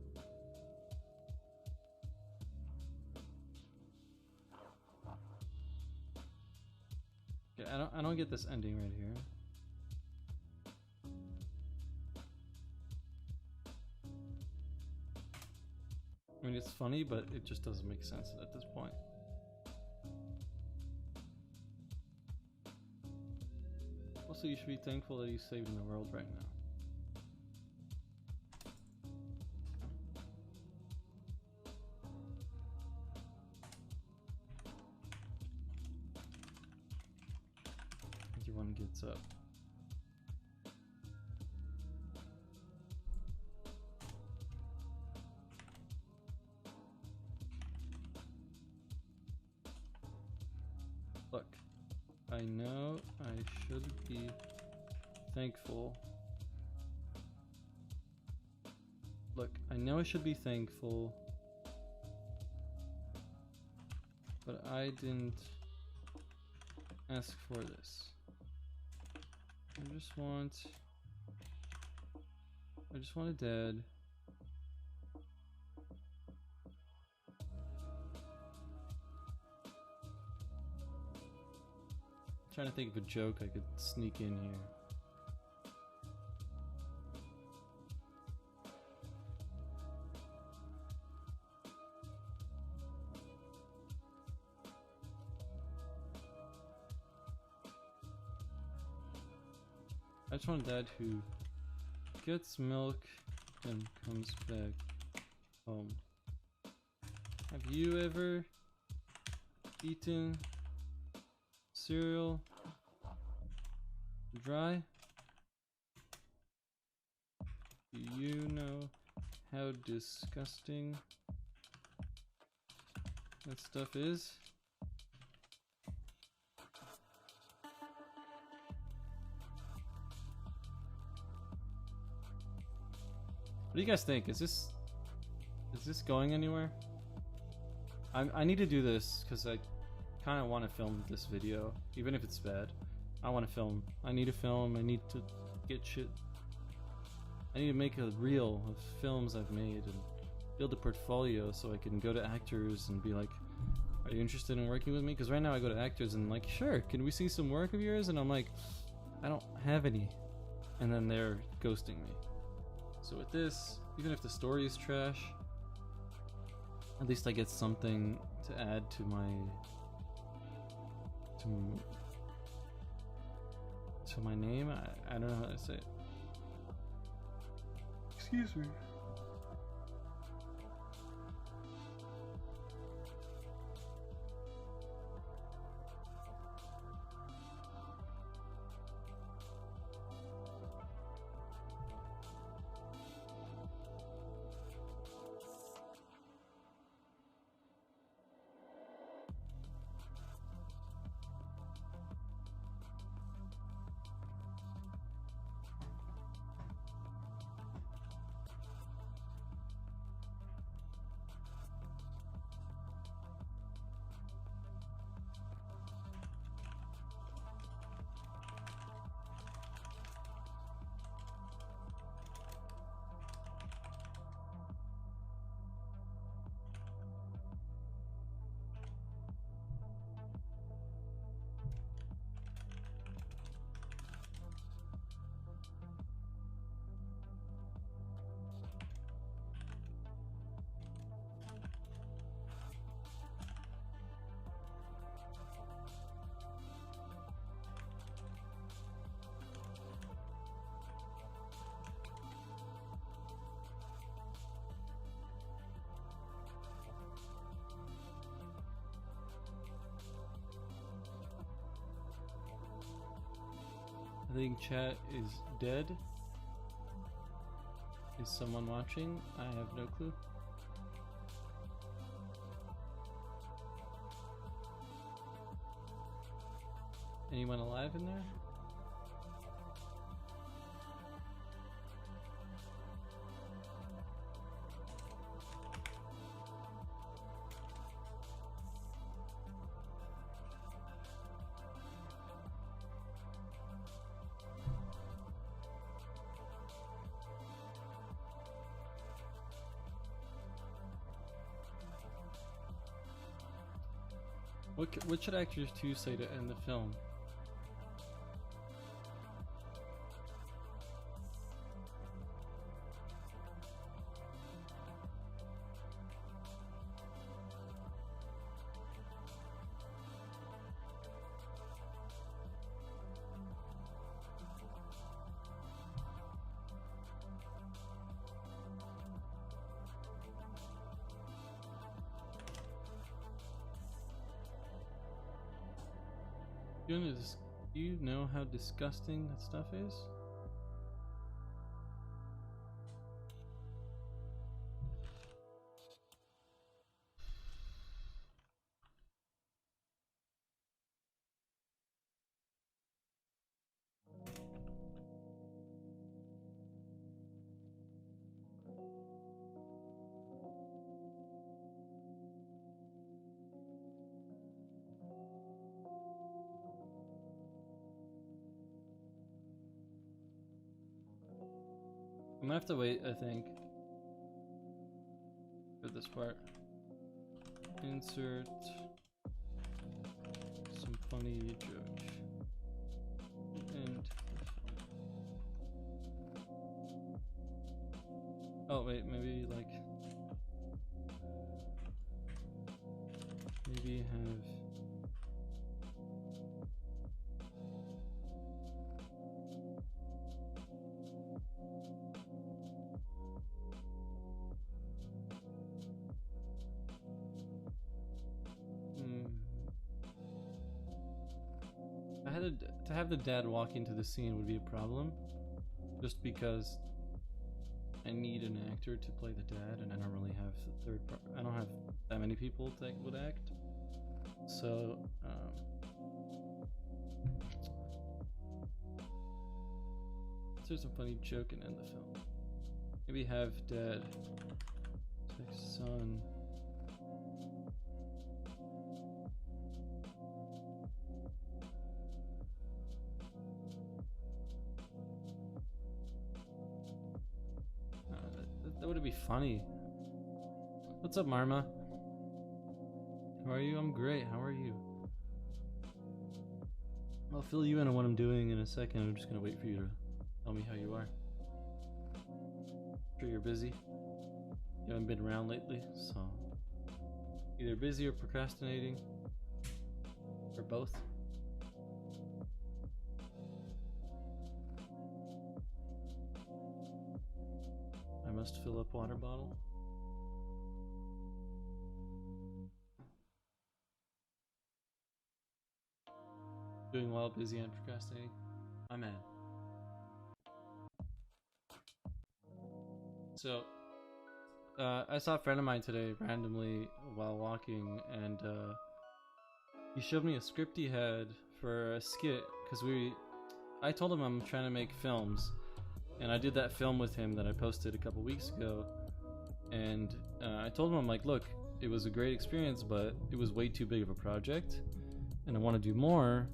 S1: Okay, I don't get this ending right here. I mean, it's funny, but it just doesn't make sense at this point. Also, you should be thankful that he's saving the world right now. Everyone gets up. Look, I know I should be thankful. Look, I know I should be thankful, but I didn't ask for this. I just want a dad. Trying to think of a joke I could sneak in here. I just want a dad who gets milk and comes back home. Have you ever eaten cereal dry? Do you know how disgusting that stuff is? What do you guys think? Is this going anywhere? I need to do this because I kind of want to film this video, even if it's bad. I want to film. I need to film. I need to get shit. I need to make a reel of films I've made and build a portfolio so I can go to actors and be like, are you interested in working with me? Because right now I go to actors and like, sure, can we see some work of yours? And I'm like, I don't have any. And then they're ghosting me. So with this, even if the story is trash, at least I get something to add to my to my name. I don't know how to say it. Excuse me. I think chat is dead. Is someone watching? I have no clue. Anyone alive in there? What should actors 2 say to end the film? Do you know how disgusting that stuff is? I'm gonna have to wait, I think, for this part. Insert some funny joke. And oh wait, maybe like maybe have to have the dad walk into the scene would be a problem, just because I need an actor to play the dad, and I don't really have the third part. I don't have that many people that would act, so there's some funny joke and end the film. Maybe have dad text son. That would be funny. What's up, Marma? How are you? I'm great. How are you? I'll fill you in on what I'm doing in a second. I'm just gonna wait for you to tell me how you are. I'm sure you're busy. You haven't been around lately, so either busy or procrastinating, or both. I must fill up water bottle. Doing well, busy and procrastinating. My man. So, I saw a friend of mine today randomly while walking, and he showed me a script he had for a skit, because I told him I'm trying to make films, and I did that film with him that I posted a couple weeks ago, and I told him, I'm like, look, it was a great experience, but it was way too big of a project, and I want to do more,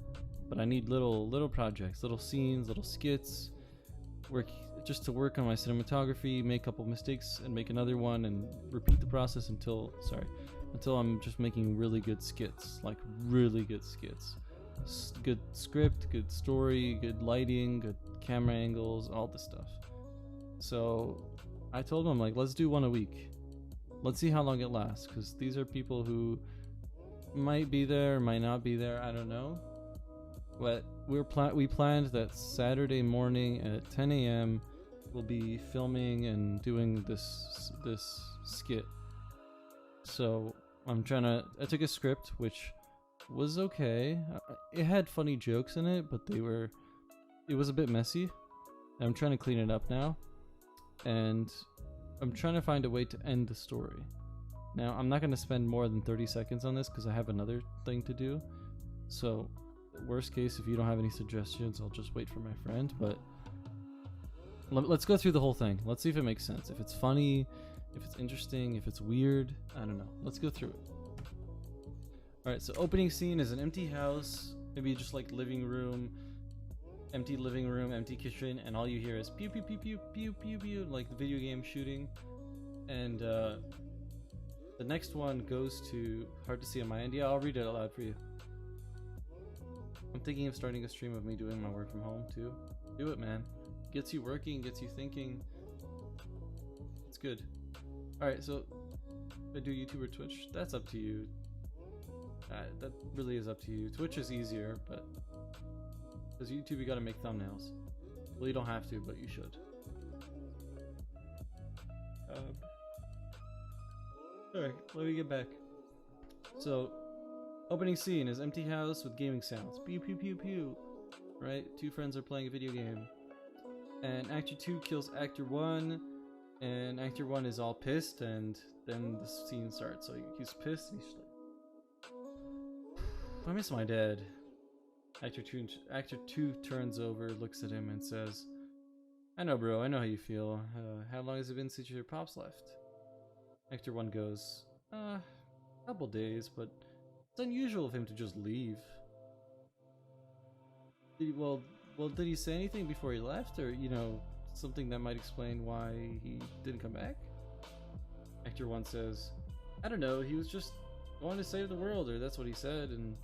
S1: but I need little projects, little scenes, little skits, just to work on my cinematography, make a couple mistakes, and make another one, and repeat the process until I'm just making really good skits, like really good skits. Good script, good story, good lighting, good camera angles, all this stuff. So I told him, like, let's do one a week. Let's see how long it lasts, because these are people who might be there, might not be there, I don't know. But we planned that Saturday morning at 10 a.m. we'll be filming and doing this skit. So I took a script which was okay. It had funny jokes in it, but it was a bit messy. I'm trying to clean it up now, and I'm trying to find a way to end the story. Now, I'm not going to spend more than 30 seconds on this because I have another thing to do. So worst case, if you don't have any suggestions, I'll just wait for my friend. But let's go through the whole thing. Let's see if it makes sense. If it's funny, if it's interesting, if it's weird. I don't know. Let's go through it. Alright, so opening scene is an empty house. Maybe just like living room, empty kitchen, and all you hear is pew pew pew pew pew pew pew, like the video game shooting. And the next one goes to, hard to see on my end. Yeah, I'll read it out loud for you. I'm thinking of starting a stream of me doing my work from home too. Do it, man. Gets you working, gets you thinking. It's good. Alright, so I do YouTube or Twitch. That's up to you. That really is up to you. Twitch is easier, but because YouTube you gotta make thumbnails. Well, you don't have to, but you should. Alright, let me get back. So, opening scene is empty house with gaming sounds. Pew pew pew pew. Right? Two friends are playing a video game. And actor 2 kills actor 1. And actor 1 is all pissed, and then the scene starts. So he's pissed, and he's like, I miss my dad. Actor 2 turns over, looks at him, and says, I know, bro, I know how you feel. How long has it been since your pops left? Actor 1 goes, couple days, but it's unusual of him to just leave. Well, did he say anything before he left, or, you know, something that might explain why he didn't come back? Actor 1 says, I don't know, he was just going to save the world, or that's what he said, and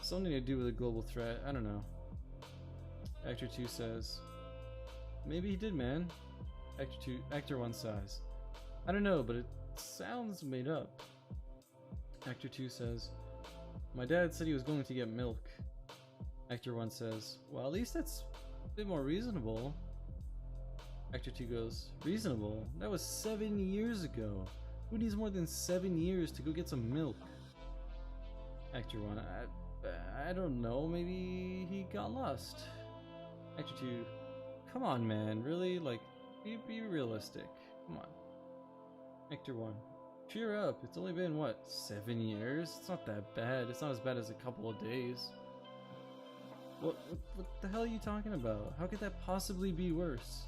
S1: something to do with a global threat, I don't know. Actor 2 says, maybe he did, man. Actor 1 sighs, I don't know, but it sounds made up. Actor 2 says, my dad said he was going to get milk. Actor 1 says, well, at least that's a bit more reasonable. Actor 2 goes, reasonable? That was 7 years ago. Who needs more than 7 years to go get some milk? Actor 1, I don't know, maybe he got lost. Actor 2, come on, man, really? Like, be realistic. Come on. Actor 1, cheer up, it's only been, what, 7 years? It's not that bad. It's not as bad as a couple of days. What the hell are you talking about? How could that possibly be worse?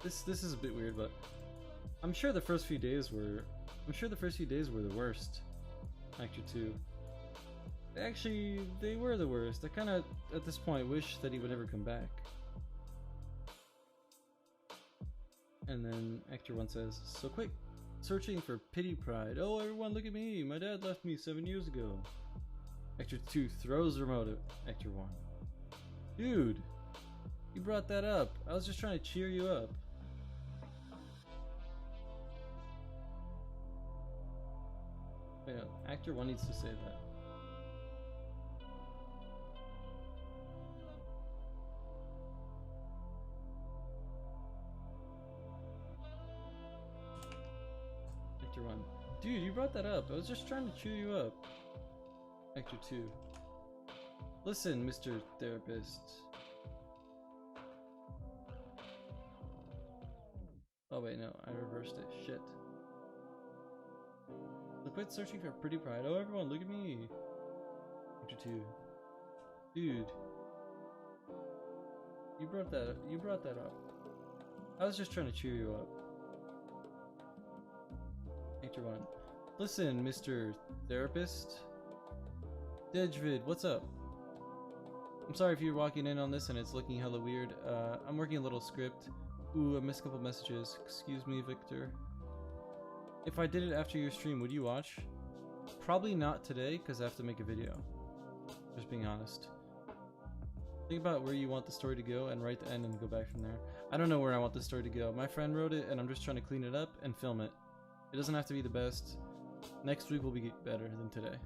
S1: This is a bit weird, but I'm sure the first few days were the worst. Actor 2. Actually, they were the worst. I kinda, at this point, wish that he would never come back. And then Actor 1 says, so quick, searching for pity pride. Oh, everyone look at me, my dad left me 7 years ago. Actor 2 throws the remote at Actor 1. Dude, you brought that up. I was just trying to cheer you up. Yeah, Actor 1 needs to say that. Actor 1. Dude, you brought that up. I was just trying to cheer you up. Actor 2. Listen, Mr. Therapist. Oh wait, no, I reversed it. Shit. So quit searching for pretty pride. Oh, everyone, look at me. Actor 2. Dude. You brought that up. I was just trying to cheer you up. Actor 1. Listen, Mr. Therapist. Dejvid, what's up? I'm sorry if you're walking in on this and it's looking hella weird. I'm working a little script. Ooh, I missed a couple messages. Excuse me, Victor. If I did it after your stream, would you watch? Probably not today, because I have to make a video. Just being honest. Think about where you want the story to go and write the end and go back from there. I don't know where I want the story to go. My friend wrote it and I'm just trying to clean it up and film it. It doesn't have to be the best. Next week will be better than today.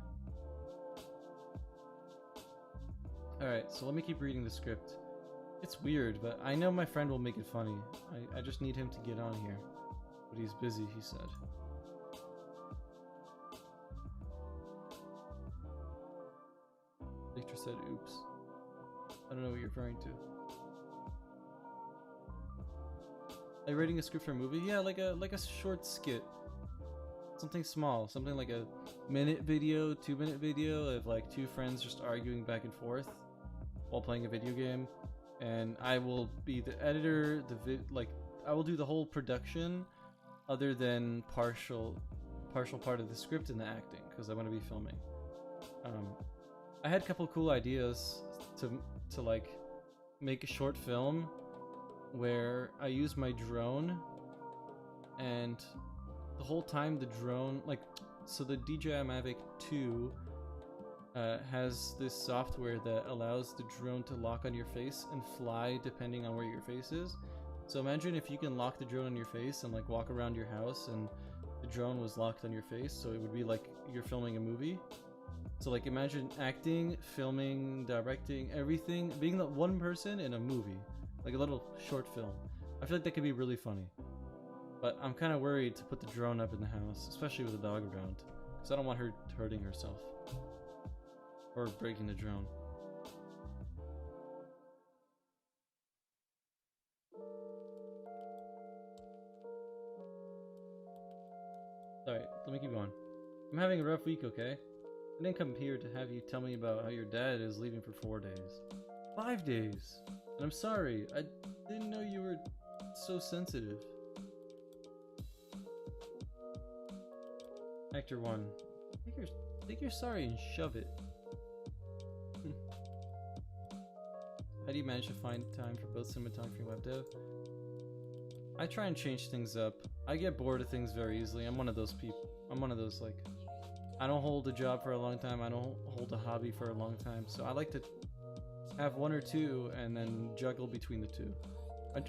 S1: Alright, so let me keep reading the script. It's weird, but I know my friend will make it funny. I just need him to get on here. But he's busy, he said. Victor said, oops. I don't know what you're referring to. Are you writing a script for a movie? Yeah, like a short skit. Something small, something like a minute video, 2-minute video of like two friends just arguing back and forth while playing a video game, and I will be the editor, I will do the whole production, other than partial part of the script and the acting, because I'm going to be filming. I had a couple cool ideas to like make a short film where I use my drone, and the whole time the drone, so the DJI Mavic 2 has this software that allows the drone to lock on your face and fly depending on where your face is. So imagine if you can lock the drone on your face and like walk around your house and the drone was locked on your face, so it would be like you're filming a movie. So like imagine acting, filming, directing, everything, being the one person in a movie, like a little short film. I feel like that could be really funny. But I'm kind of worried to put the drone up in the house, especially with a dog around, because I don't want her hurting herself or breaking the drone. Alright, let me keep going. I'm having a rough week, okay? I didn't come here to have you tell me about how your dad is leaving for 4 days. 5 days! And I'm sorry, I didn't know you were so sensitive. Actor 1. Take your sorry and shove it. How do you manage to find time for both cinematography and web dev? I try and change things up. I get bored of things very easily. I'm one of those people. I'm one of those, like, I don't hold a job for a long time. I don't hold a hobby for a long time. So I like to have one or two and then juggle between the two.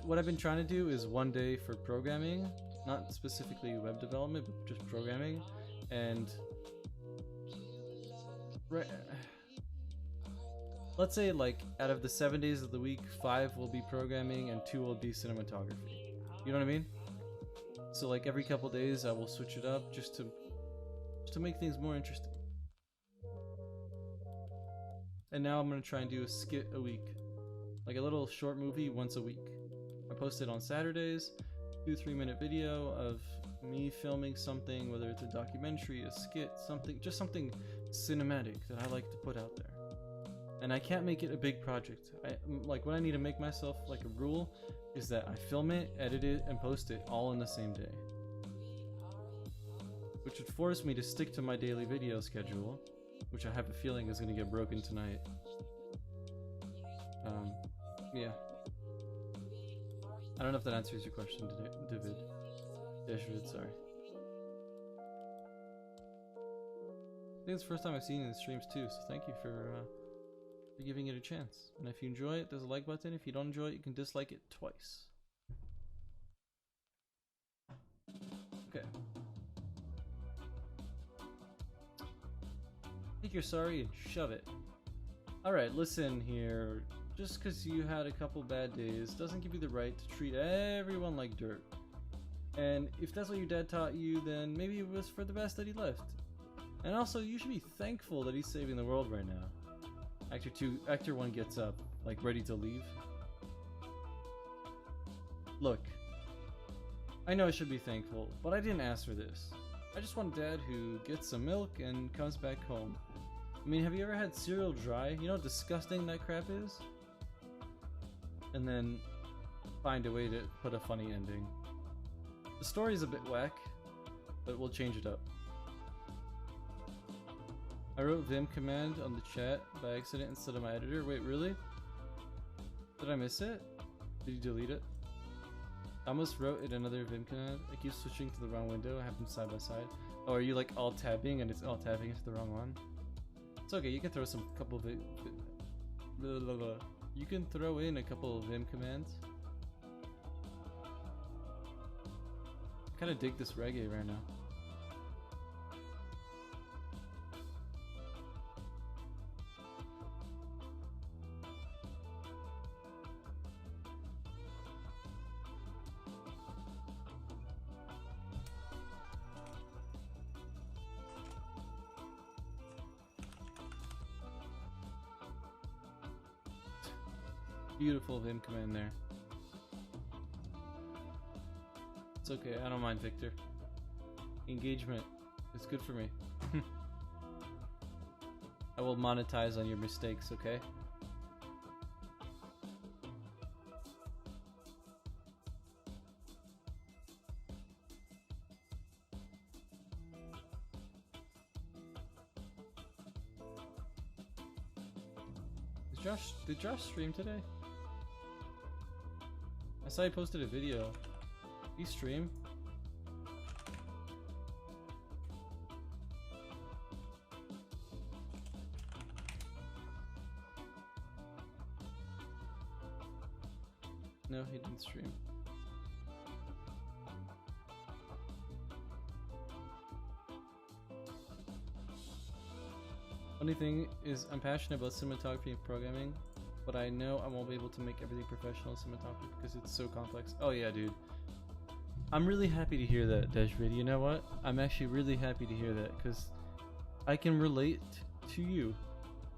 S1: What I've been trying to do is one day for programming, not specifically web development, but just programming. And let's say like out of the 7 days of the week, 5 will be programming and 2 will be cinematography. You know what I mean? So like every couple days I will switch it up just to make things more interesting. And now I'm gonna try and do a skit a week, like a little short movie once a week. I post it on Saturdays, 2-3 minute video of me filming something, whether it's a documentary, a skit, just something cinematic that I like to put out there. And I can't make it a big project. Like what I need to make myself like a rule is that I film it, edit it, and post it all in the same day. Which would force me to stick to my daily video schedule, which I have a feeling is going to get broken tonight. Yeah. I don't know if that answers your question, David. Deshvid, sorry. I think it's the first time I've seen it in the streams too, so thank you for giving it a chance. And if you enjoy it, there's a like button. If you don't enjoy it, you can dislike it twice. Okay. Think you're sorry and shove it. Alright, listen here. Just because you had a couple bad days doesn't give you the right to treat everyone like dirt. And if that's what your dad taught you, then maybe it was for the best that he left. And also, you should be thankful that he's saving the world right now. Actor 1 gets up, like ready to leave. Look, I know I should be thankful, but I didn't ask for this. I just want a dad who gets some milk and comes back home. I mean, have you ever had cereal dry? You know how disgusting that crap is? And then find a way to put a funny ending. The story's a bit whack, but we'll change it up. I wrote Vim command on the chat by accident instead of my editor. Wait, really? Did I miss it? Did you delete it? I almost wrote it another Vim command. I keep switching to the wrong window. I have them side by side. Oh, are you like alt tabbing and it's alt tabbing into the wrong one? It's okay. You can throw some couple of you can throw in a couple of Vim commands. I kind of dig this reggae right now. Beautiful Vim command there. It's okay, I don't mind, Victor. Engagement. It's good for me. I will monetize on your mistakes, okay? Did Josh stream today? I saw he posted a video. He stream? No, he didn't stream. Funny thing is, I'm passionate about cinematography and programming, but I know I won't be able to make everything professional cinematography because it's so complex. Oh yeah, dude. I'm really happy to hear that, Deshvid. You know what? I'm actually really happy to hear that because I can relate to you.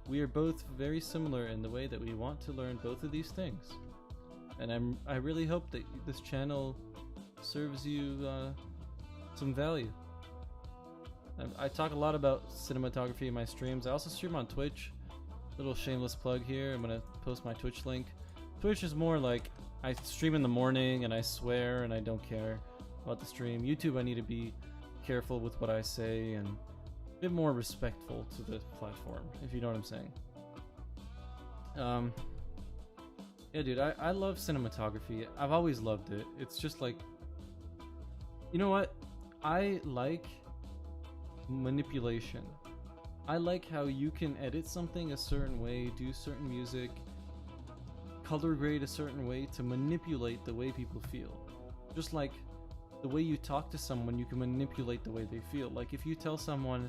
S1: We are both very similar in the way that we want to learn both of these things. And I really hope that this channel serves you some value. I talk a lot about cinematography in my streams. I also stream on Twitch. Little shameless plug here. I'm gonna post my Twitch link. Twitch is more like I stream in the morning and I swear and I don't care about the stream. YouTube, I need to be careful with what I say and a bit more respectful to the platform, if you know what I'm saying. Yeah, dude, I love cinematography. I've always loved it. It's just like, you know what? I like manipulation. I like how you can edit something a certain way, do certain music, color grade a certain way to manipulate the way people feel. Just like the way you talk to someone, you can manipulate the way they feel. Like if you tell someone,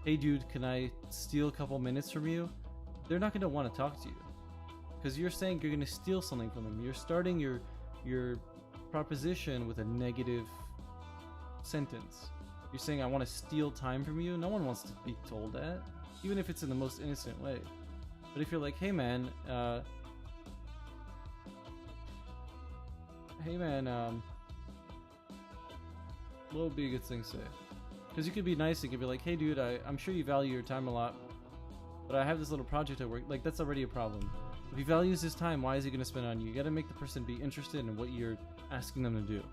S1: hey dude, can I steal a couple minutes from you? They're not going to want to talk to you. Because you're saying you're going to steal something from them. You're starting your proposition with a negative sentence. You're saying, I want to steal time from you. No one wants to be told that, even if it's in the most innocent way. But if you're like, hey man, what would be a good thing to say? Because you could be nice, you could be like, hey dude, I'm sure you value your time a lot, but I have this little project at work. Like, that's already a problem. If he values his time, why is he going to spend it on you? You got to make the person be interested in what you're asking them to do.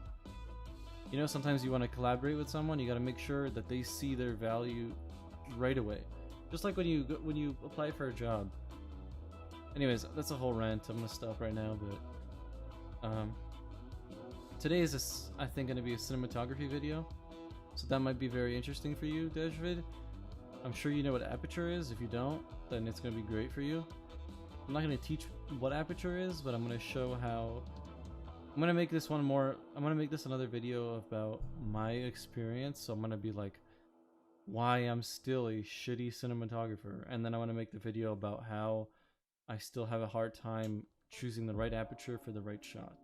S1: You know, sometimes you want to collaborate with someone, you got to make sure that they see their value right away. Just like when you apply for a job. Anyways, that's a whole rant. I'm going to stop right now, but today is, I think, going to be a cinematography video. So that might be very interesting for you, Deshvid. I'm sure you know what aperture is. If you don't, then it's going to be great for you. I'm not going to teach what aperture is, but I'm going to show how. I'm going to make this another video about my experience. So I'm going to be like, why I'm still a shitty cinematographer. And then I want to make the video about how I still have a hard time choosing the right aperture for the right shot.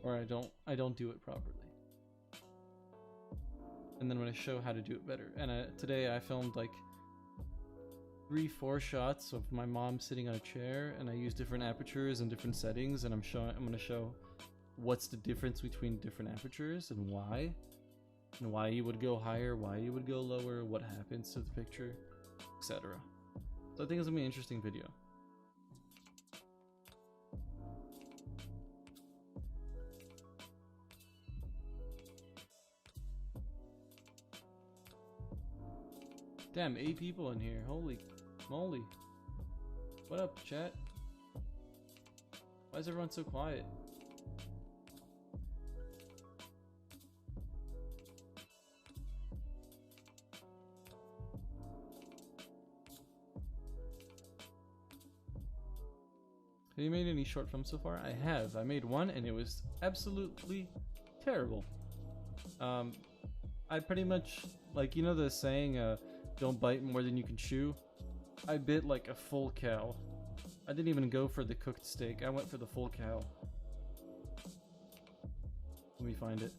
S1: Or I don't do it properly. And then I'm going to show how to do it better. And today I filmed like 3-4 shots of my mom sitting on a chair, and I use different apertures and different settings, and I'm going to show what's the difference between different apertures and why you would go higher, why you would go lower, what happens to the picture, etc. So I think it's gonna be an interesting video. Damn, 8 people in here. Holy moly. What up, chat? Why is everyone so quiet? Have you made any short films so far? I have. I made one and it was absolutely terrible. I pretty much, like, you know the saying, don't bite more than you can chew? I bit like a full cow. I didn't even go for the cooked steak. I went for the full cow. Let me find it.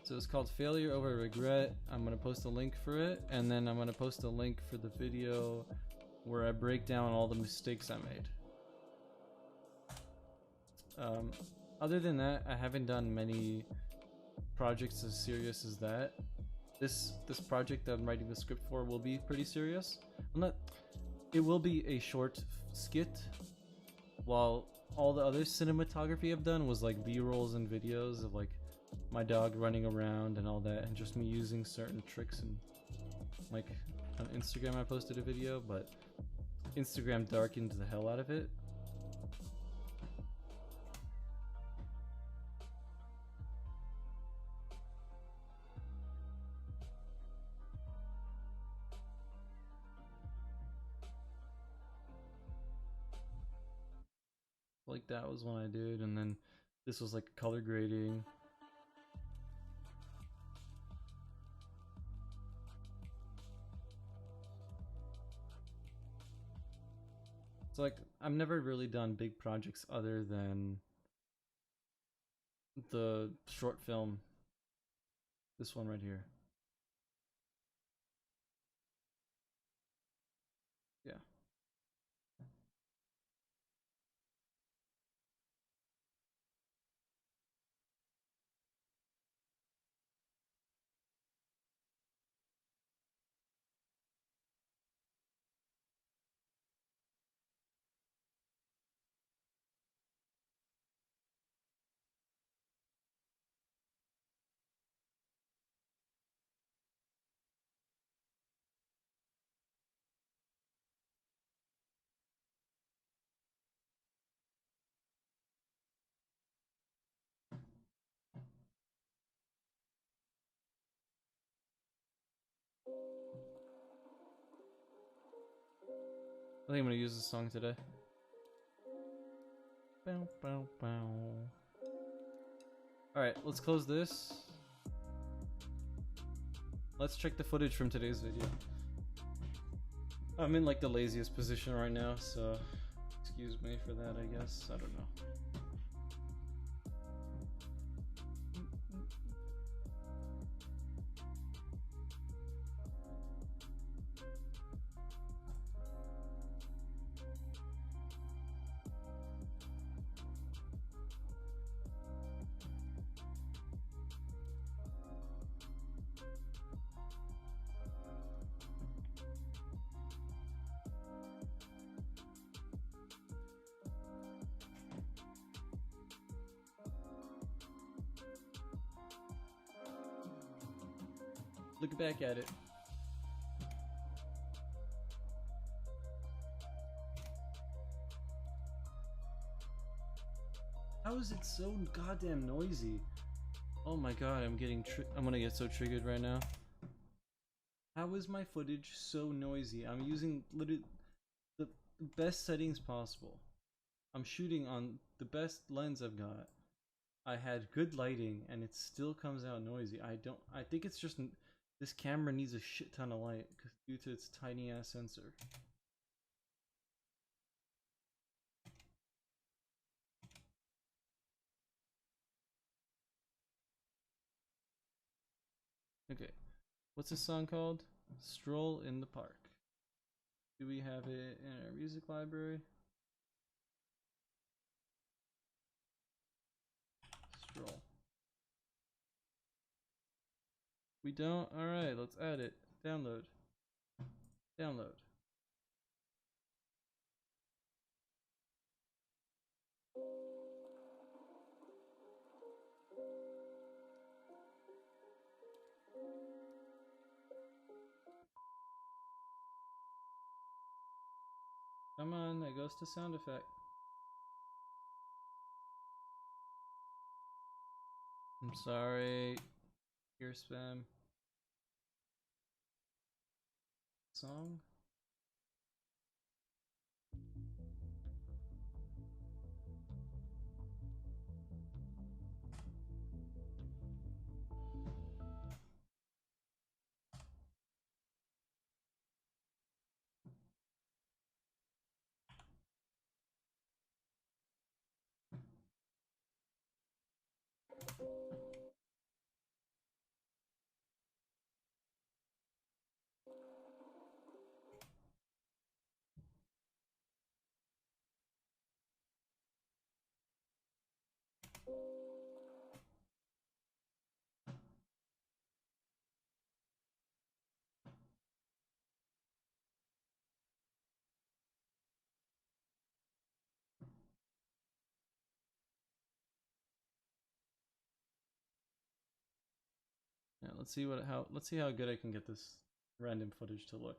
S1: So it's called Failure Over Regret. I'm going to post a link for it, and then I'm going to post a link for the video where I break down all the mistakes I made. other than that, I haven't done many projects as serious as that. This project that I'm writing the script for will be pretty serious. I'm not. It will be a short skit, while all the other cinematography I've done was like B-rolls and videos of like my dog running around and all that, and just me using certain tricks. And like on Instagram, I posted a video, but Instagram darkened the hell out of it. Like that was one I did, and then this was like color grading. So like I've never really done big projects other than the short film. This one right here. Yeah. I think I'm gonna use this song today. Bow, bow, bow. Alright, let's close this. Let's check the footage from today's video. I'm in like the laziest position right now, so excuse me for that, I guess. I don't know. Look back at it. How is it so goddamn noisy? Oh my god, I'm gonna get so triggered right now. How is my footage so noisy? I'm using literally the best settings possible. I'm shooting on the best lens I've got. I had good lighting and it still comes out noisy. I think it's just this camera needs a shit ton of light due to its tiny ass sensor. Okay, what's this song called? Stroll in the Park. Do we have it in our music library? Stroll. We don't? Alright, let's add it. Download. Download. Come on, that goes to sound effect. I'm sorry. Ear spam. Song? Yeah, let's see how good I can get this random footage to look.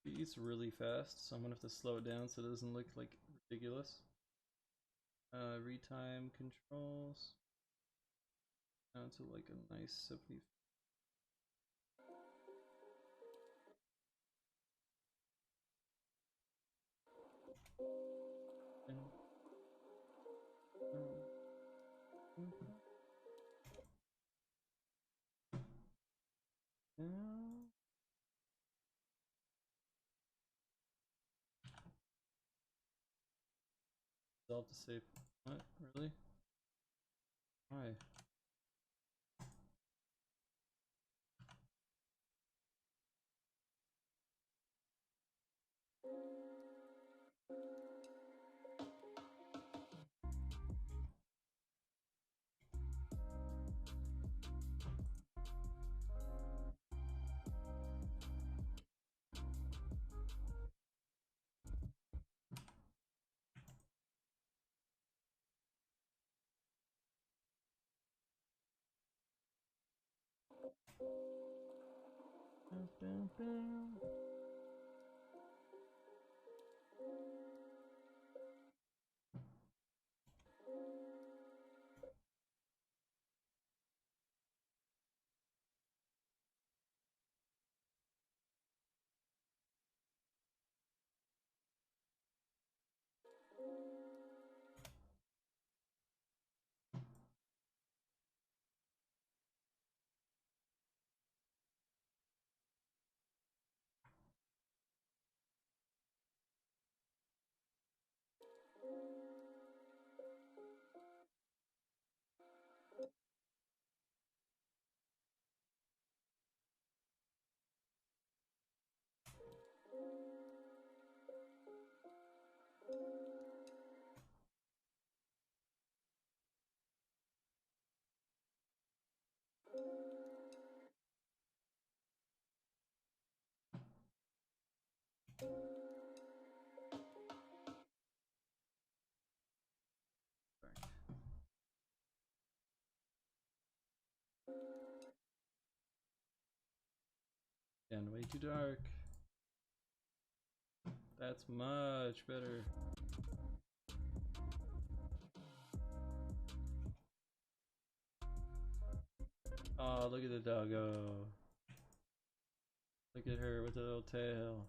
S1: It eats really fast, so I'm gonna have to slow it down so it doesn't look like ridiculous. Retime controls down to like a nice 70. Resolve to save. What? Really? Why? And way too dark. That's much better. Oh, look at the doggo. Look at her with a little tail.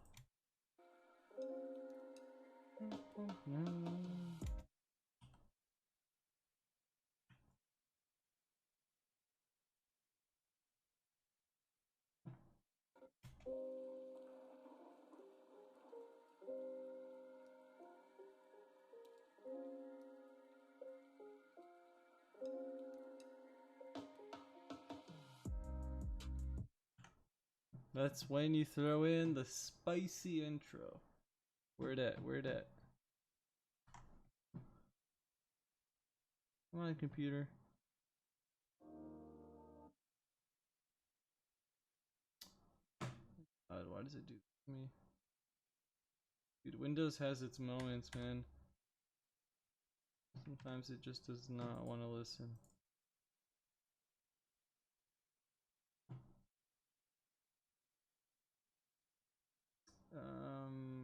S1: That's when you throw in the spicy intro. Where that? Where that? Come on, computer. God, why does it do this to me? Dude, Windows has its moments, man. Sometimes it just does not want to listen.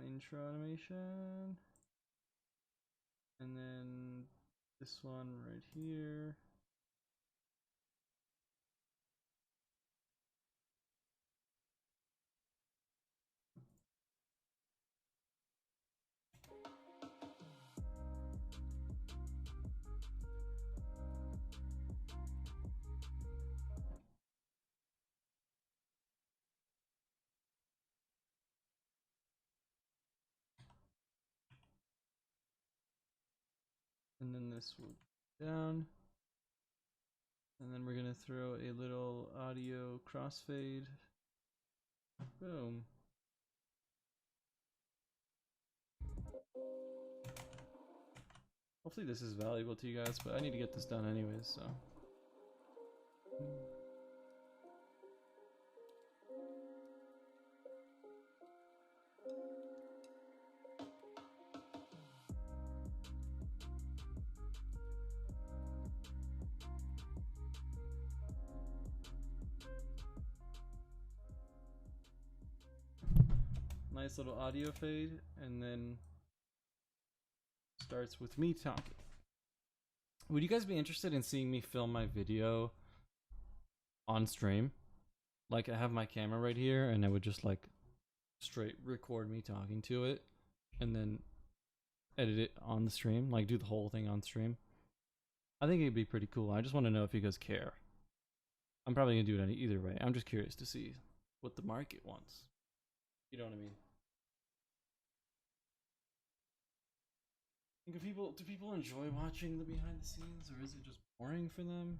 S1: Intro animation. And then this one right here. this will go down. And then we're gonna throw a little audio crossfade. Boom. Hopefully this is valuable to you guys, but I need to get this done anyways, so. Nice little audio fade, and then starts with me talking. Would you guys be interested in seeing me film my video on stream? Like, I have my camera right here, and I would just like straight record me talking to it, and then edit it on the stream, like do the whole thing on stream. I think it'd be pretty cool. I just want to know if you guys care. I'm probably gonna do it either way. I'm just curious to see what the market wants. You know what I mean? Do people enjoy watching the behind the scenes, or is it just boring for them?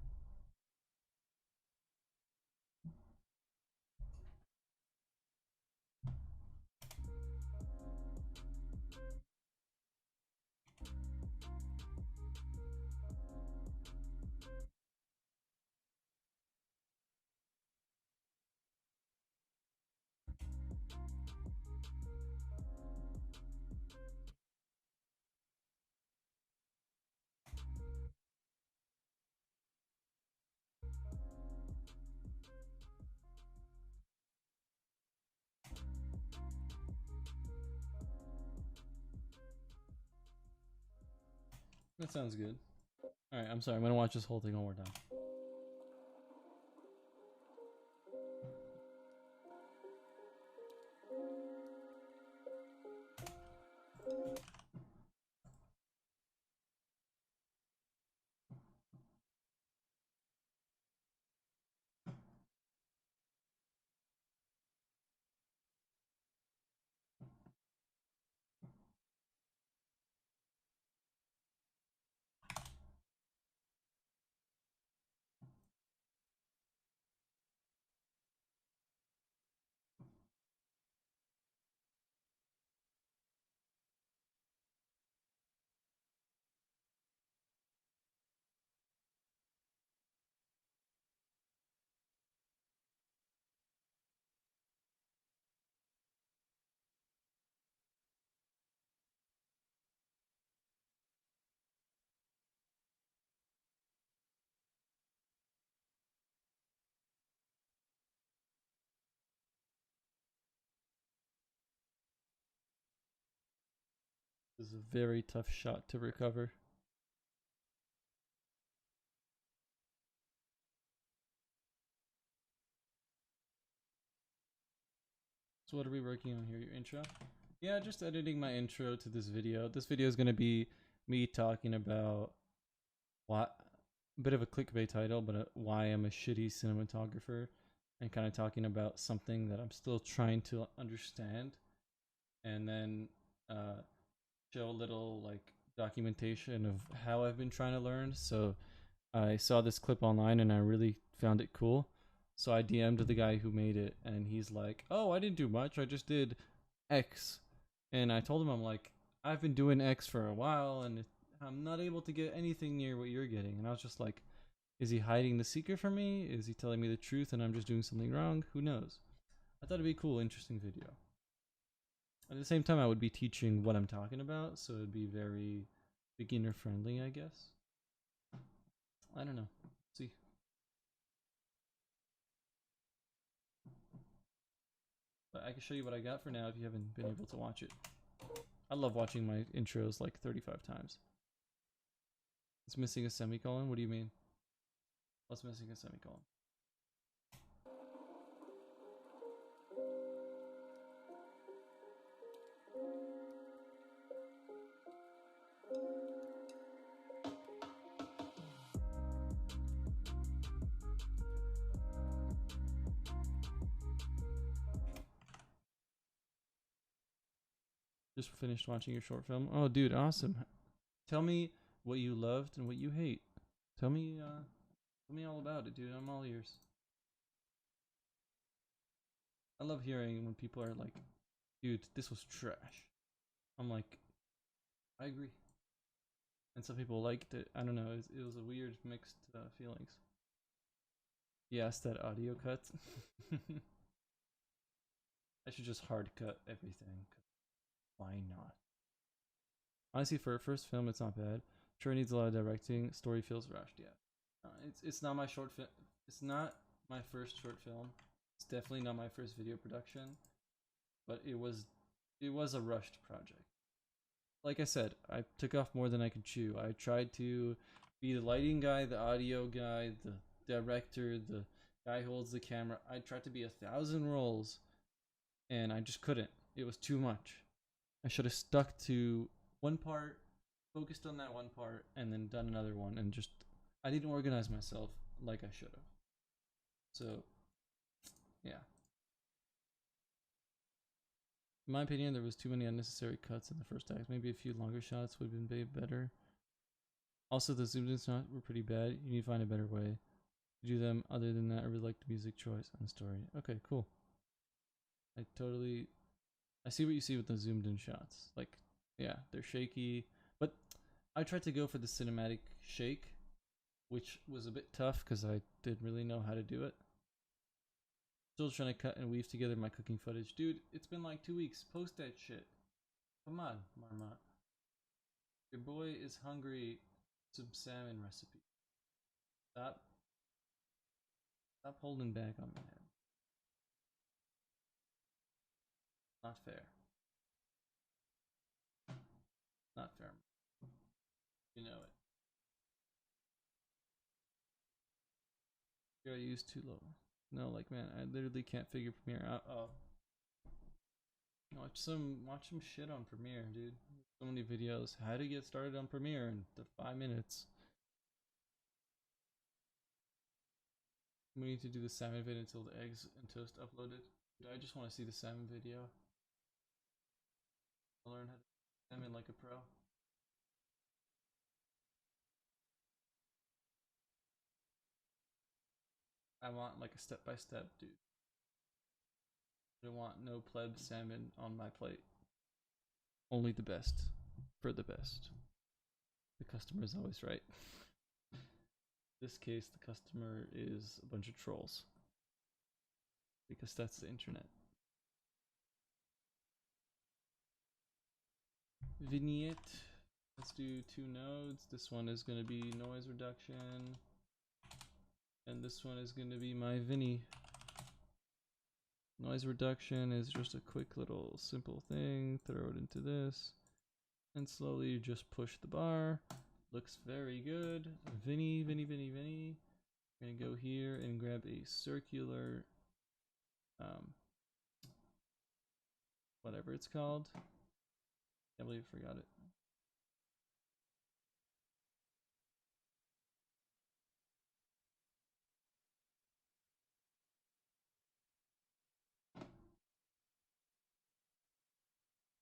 S1: That sounds good. Alright, I'm sorry. I'm gonna watch this whole thing one more time. This is a very tough shot to recover. So what are we working on here? Your intro? Yeah, just editing my intro to this video. This video is going to be me talking about what, a bit of a clickbait title, but why I'm a shitty cinematographer, and kind of talking about something that I'm still trying to understand, and then show a little like documentation of how I've been trying to learn. So I saw this clip online and I really found it cool. So I DM'd the guy who made it, and he's like, "Oh, I didn't do much. I just did X." And I told him, I'm like, "I've been doing X for a while, and I'm not able to get anything near what you're getting." And I was just like, is he hiding the secret from me? Is he telling me the truth and I'm just doing something wrong? Who knows? I thought it'd be a cool, interesting video. At the same time, I would be teaching what I'm talking about, so it'd be very beginner friendly, I guess. I don't know. See. But I can show you what I got for now if you haven't been able to watch it. I love watching my intros like 35 times. It's missing a semicolon? What do you mean? What's missing a semicolon? Just finished watching your short film. Oh, dude, awesome. Tell me what you loved and what you hate. Tell me all about it, dude. I'm all ears. I love hearing when people are like, dude, this was trash. I'm like, I agree. And some people liked it. I don't know. It was a weird mixed feelings. Yes, that audio cut. I should just hard cut everything. Why not? Honestly, for a first film, it's not bad. Sure, it needs a lot of directing. Story feels rushed. Yeah, it's not my short film. It's not my first short film. It's definitely not my first video production. But it was a rushed project. Like I said, I took off more than I could chew. I tried to be the lighting guy, the audio guy, the director, the guy who holds the camera. I tried to be 1,000 roles, and I just couldn't. It was too much. I should have stuck to one part, focused on that one part, and then done another one, and just I didn't organize myself like I should have. So, yeah. In my opinion, there was too many unnecessary cuts in the first act. Maybe a few longer shots would have been way better. Also, the zoomed in shots were pretty bad. You need to find a better way to do them. Other than that, I really like the music choice and the story. Okay, cool. I see what you see with the zoomed in shots. Like, yeah, they're shaky. But I tried to go for the cinematic shake, which was a bit tough because I didn't really know how to do it. Still trying to cut and weave together my cooking footage. Dude, it's been like 2 weeks. Post that shit. Come on, Marmot. Your boy is hungry. Some salmon recipe. Stop holding back on me, man. Not fair. Not fair. You know it. Here I use too low. No, like man, I literally can't figure Premiere out. Oh. Watch some shit on Premiere, dude. So many videos. How to get started on Premiere in the 5 minutes. We need to do the salmon vid until the eggs and toast uploaded. Dude, I just want to see the salmon video. I'll learn how to do salmon like a pro. I want like a step-by-step, dude. I don't want no pleb salmon on my plate. Only the best. For the best. The customer is always right. In this case, the customer is a bunch of trolls. Because that's the internet. Vignette. Let's do 2 nodes. This one is going to be noise reduction. And this one is going to be my Vinny. Noise reduction is just a quick little simple thing. Throw it into this. And slowly just push the bar. Looks very good. Vinny. We're going to go here and grab a circular, whatever it's called. Can't believe I forgot it.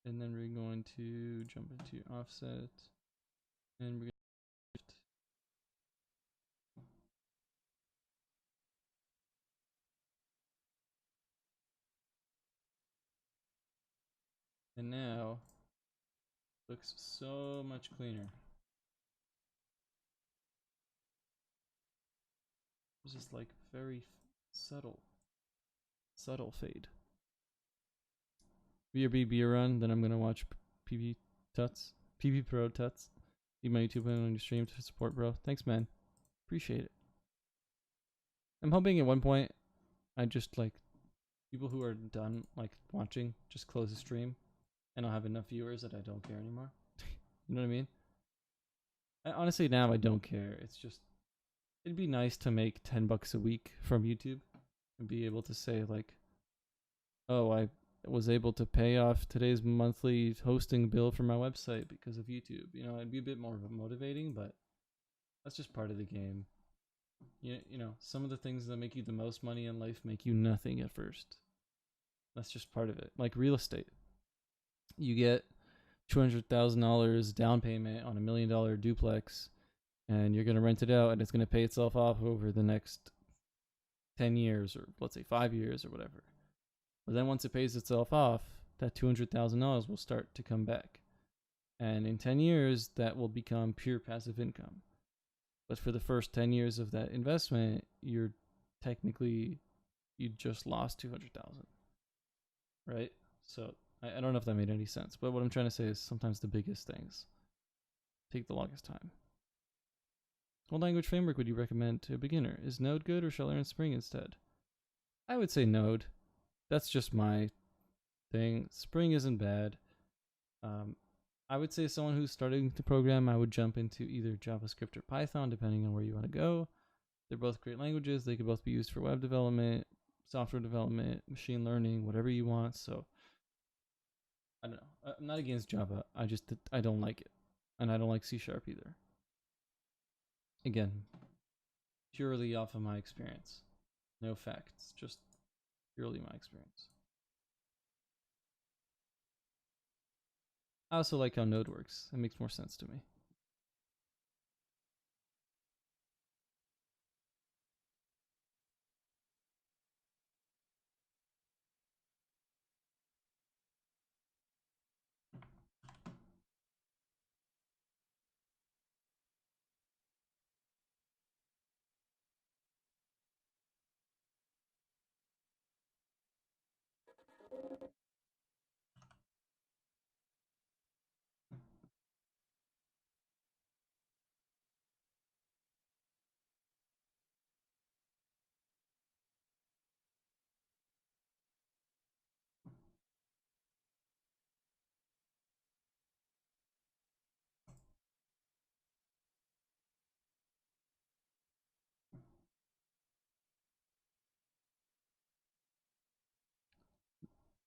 S1: And then we're going to jump into offset. And we're going to and now looks so much cleaner. It's just like very subtle fade. BRB beer run, then I'm gonna watch PB Tuts, PB Pro Tuts. Leave my YouTube channel on your stream to support, bro. Thanks, man. Appreciate it. I'm hoping at one point I just like people who are done like watching just close the stream, and I'll have enough viewers that I don't care anymore. You know what I mean? Honestly, now I don't care. It's just it'd be nice to make $10 a week from YouTube and be able to say like, oh, I was able to pay off today's monthly hosting bill for my website because of YouTube. You know, it'd be a bit more motivating, but that's just part of the game. You know, some of the things that make you the most money in life make you nothing at first. That's just part of it. Like real estate. You get $200,000 down payment on $1 million duplex, and you're gonna rent it out, and it's gonna pay itself off over the next 10 years, or let's say 5 years, or whatever. But then once it pays itself off, that $200,000 will start to come back, and in 10 years, that will become pure passive income. But for the first 10 years of that investment, you just lost 200,000, right? So I don't know if that made any sense, but what I'm trying to say is sometimes the biggest things take the longest time. What language framework would you recommend to a beginner? Is Node good, or shall I learn Spring instead? I would say Node. That's just my thing. Spring isn't bad. I would say someone who's starting to program, I would jump into either JavaScript or Python, depending on where you want to go. They're both great languages. They could both be used for web development, software development, machine learning, whatever you want. So I don't know. I'm not against Java. I don't like it, and I don't like C# either. Again, purely off of my experience. No facts, just purely my experience. I also like how Node works. It makes more sense to me.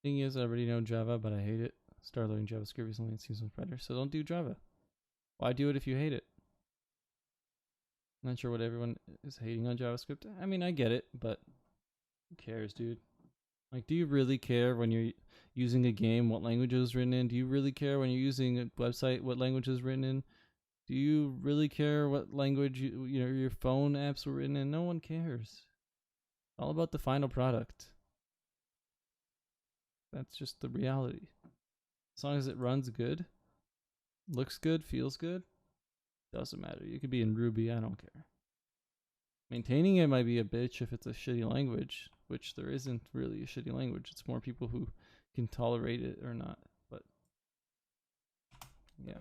S1: Thing is, I already know Java, but I hate it. Started learning JavaScript recently. It seems much better. So don't do Java. Why do it if you hate it? I'm not sure what everyone is hating on JavaScript. I mean, I get it, but who cares, dude? Like, do you really care when you're using a game what language it was written in? Do you really care when you're using a website what language is written in? Do you really care what language your phone apps were written in? No one cares. It's all about the final product. That's just the reality. As long as it runs good, looks good, feels good, doesn't matter. You could be in Ruby, I don't care. Maintaining it might be a bitch if it's a shitty language, which there isn't really a shitty language. It's more people who can tolerate it or not. But yeah.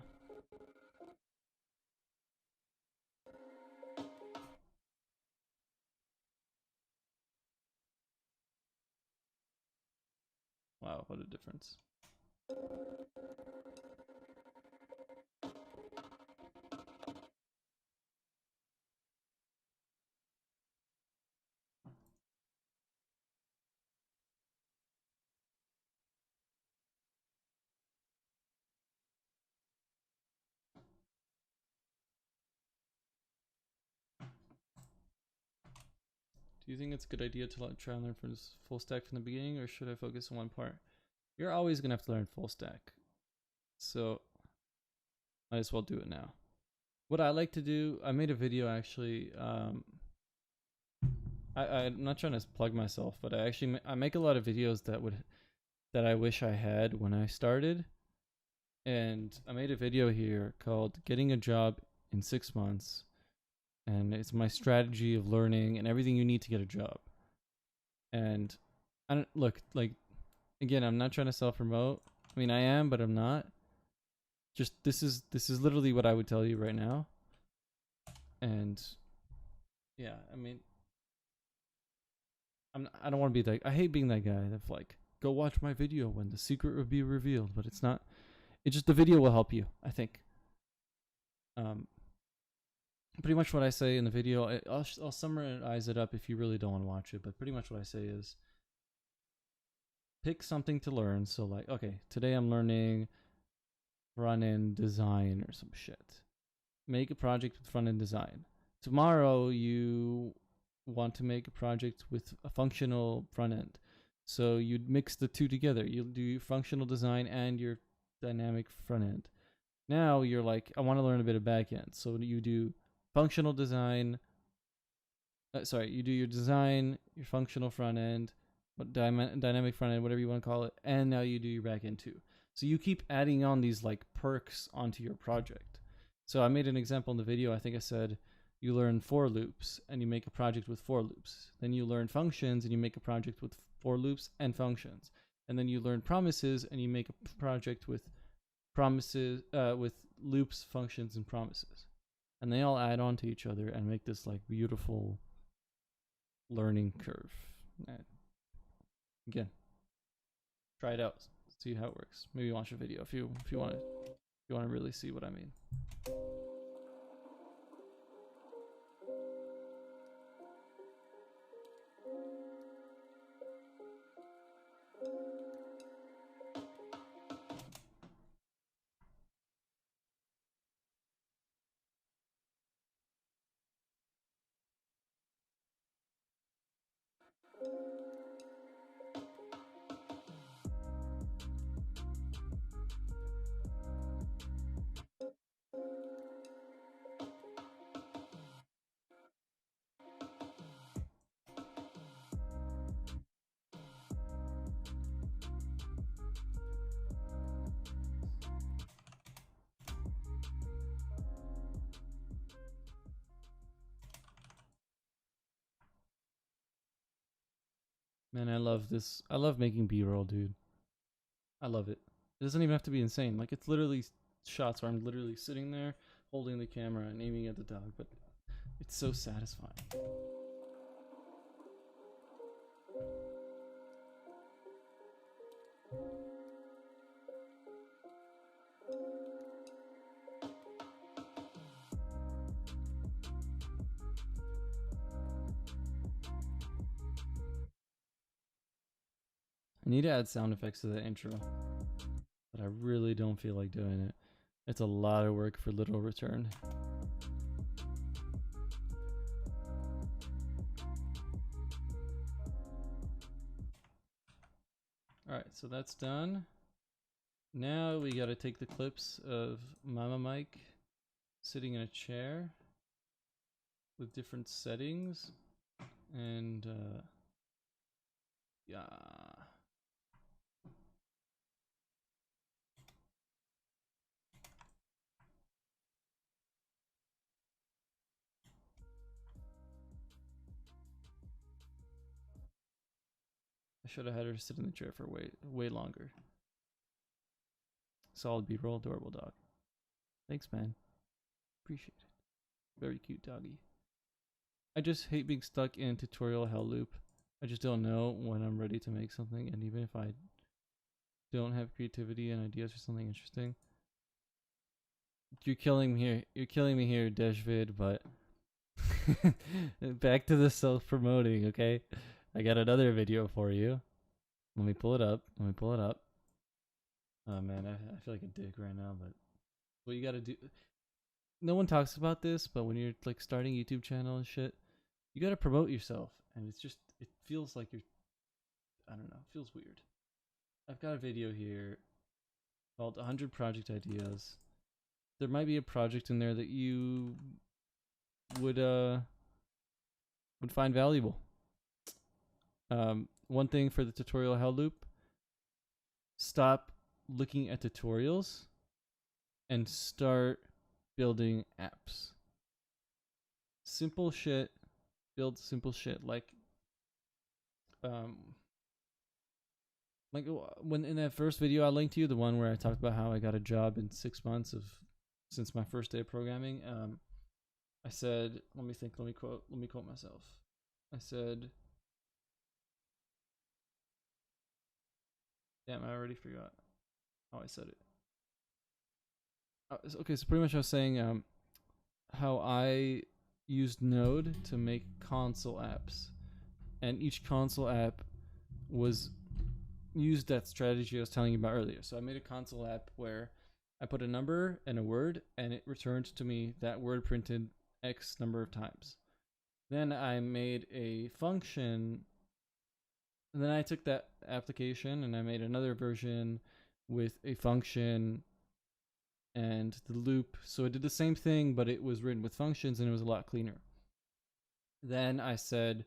S1: Wow, what a difference. Do you think it's a good idea to try and learn from full stack from the beginning, or should I focus on one part? You're always gonna have to learn full stack, so might as well do it now. What I like to do, I made a video actually. I'm not trying to plug myself, but I make a lot of videos that I wish I had when I started, and I made a video here called "Getting a Job in 6 Months." And it's my strategy of learning and everything you need to get a job. And I don't look like, again, I'm not trying to self promote. I mean, I am, but I'm not. Just this is literally what I would tell you right now. And yeah, I mean, I don't want to be like, I hate being that guy that's like, go watch my video when the secret will be revealed. But it's not. It's just the video will help you, I think. Pretty much what I say in the video, I'll summarize it up if you really don't want to watch it, but pretty much what I say is pick something to learn. So like, okay, today I'm learning front-end design or some shit. Make a project with front-end design. Tomorrow you want to make a project with a functional front-end. So you'd mix the two together. You'll do functional design and your dynamic front end. Now you're like, I want to learn a bit of back end. So you do functional design. You do your design, your functional front end, dynamic front end, whatever you want to call it, and now you do your back end too. So you keep adding on these like perks onto your project. So I made an example in the video. I think I said you learn for loops and you make a project with for loops. Then you learn functions and you make a project with for loops and functions. And then you learn promises and you make a project with promises with loops, functions, and promises. And they all add on to each other and make this like beautiful learning curve. Again, try it out, see how it works. Maybe watch a video if you want to really see what I mean. Man, I love this. I love making B-roll, dude. I love it. It doesn't even have to be insane. Like, it's literally shots where I'm literally sitting there holding the camera and aiming at the dog, but it's so satisfying. I need to add sound effects to the intro, but I really don't feel like doing it. It's a lot of work for little return. Alright, so that's done. Now we gotta take the clips of Mama Mike sitting in a chair with different settings and yeah. I should have had her sit in the chair for way longer. Solid B-roll, adorable dog. Thanks, man. Appreciate it. Very cute doggy. I just hate being stuck in tutorial hell loop. I just don't know when I'm ready to make something, and even if I don't have creativity and ideas for something interesting, you're killing me here. You're killing me here, Deshvid. But back to the self-promoting, okay? I got another video for you. Let me pull it up. Oh man, I feel like a dick right now, but what you gotta do. No one talks about this, but when you're like starting a YouTube channel and shit, you gotta promote yourself, and it feels like I don't know, it feels weird. I've got a video here called 100 project ideas. There might be a project in there that you would find valuable. One thing for the tutorial hell loop: stop looking at tutorials and start building apps. Simple shit. Build simple shit like when in that first video I linked to you, the one where I talked about how I got a job in 6 months since my first day of programming. I said, let me quote myself. I said, damn, I already forgot how I said it. Okay, so pretty much I was saying how I used Node to make console apps, and each console app was used that strategy I was telling you about earlier. So I made a console app where I put a number and a word, and it returned to me that word printed X number of times. Then I made a function, and then I took that application and I made another version with a function and the loop. So it did the same thing, but it was written with functions and it was a lot cleaner. Then I said,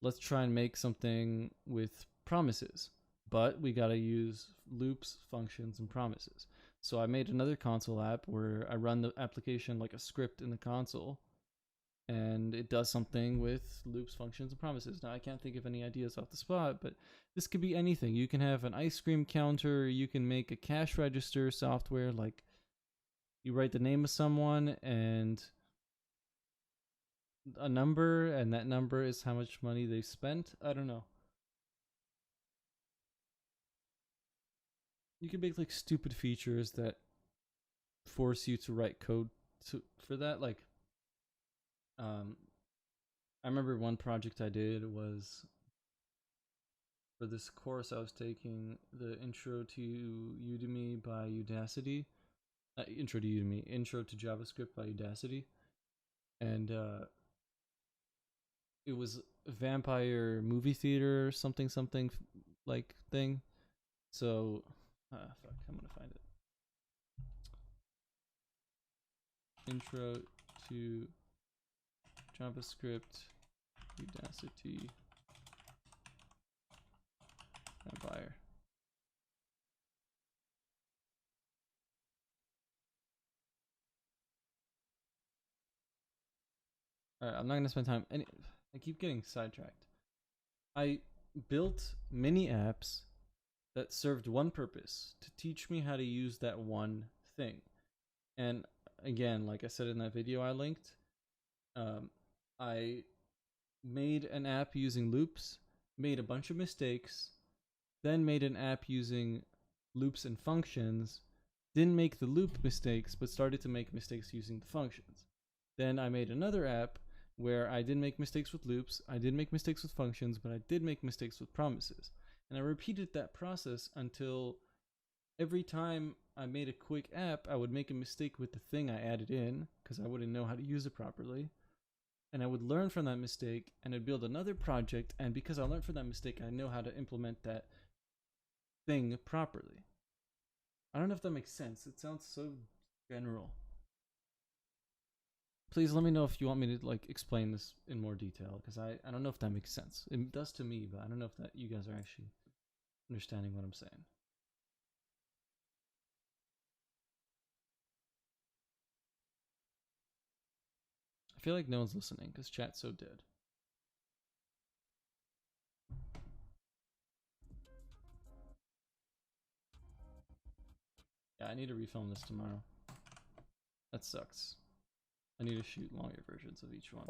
S1: let's try and make something with promises, but we got to use loops, functions, and promises. So I made another console app where I run the application like a script in the console, and it does something with loops, functions, and promises. Now I can't think of any ideas off the spot, but this could be anything. You can have an ice cream counter, you can make a cash register software, like you write the name of someone and a number, and that number is how much money they spent. I don't know. You can make like stupid features that force you to write code for that. Like, um, I remember one project I did was for this course I was taking, the Intro to Udemy by Udacity. Intro to Udemy, Intro to JavaScript by Udacity, and it was a vampire movie theater something something like thing. So, fuck, I'm gonna find it. Intro to JavaScript Udacity vampire. Alright, I'm not gonna spend time. I keep getting sidetracked. I built mini apps that served one purpose, to teach me how to use that one thing. And again, like I said in that video I linked, I made an app using loops, made a bunch of mistakes, then made an app using loops and functions, didn't make the loop mistakes, but started to make mistakes using the functions. Then I made another app where I didn't make mistakes with loops, I didn't make mistakes with functions, but I did make mistakes with promises. And I repeated that process until every time I made a quick app, I would make a mistake with the thing I added in because I wouldn't know how to use it properly. And I would learn from that mistake and I'd build another project. And because I learned from that mistake, I know how to implement that thing properly. I don't know if that makes sense. It sounds so general. Please let me know if you want me to like explain this in more detail, because I don't know if that makes sense. It does to me, but I don't know if that you guys are actually understanding what I'm saying. I feel like no one's listening because chat's so dead. Yeah, I need to refilm this tomorrow. That sucks. I need to shoot longer versions of each one.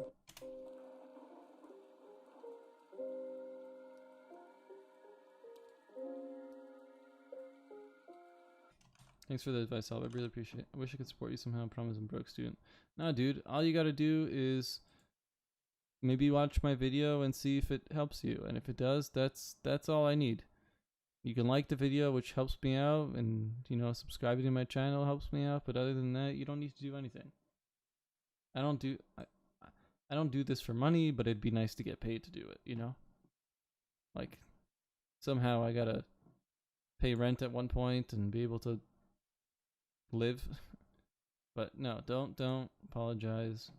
S1: Thanks for the advice, Alb. I really appreciate it. I wish I could support you somehow. I promise I'm broke student. Nah, dude. All you gotta do is maybe watch my video and see if it helps you. And if it does, that's all I need. You can like the video, which helps me out, and subscribing to my channel helps me out. But other than that, you don't need to do anything. I don't do I don't do this for money, but it'd be nice to get paid to do it. Like somehow I gotta pay rent at one point and be able to live. But no, don't apologize.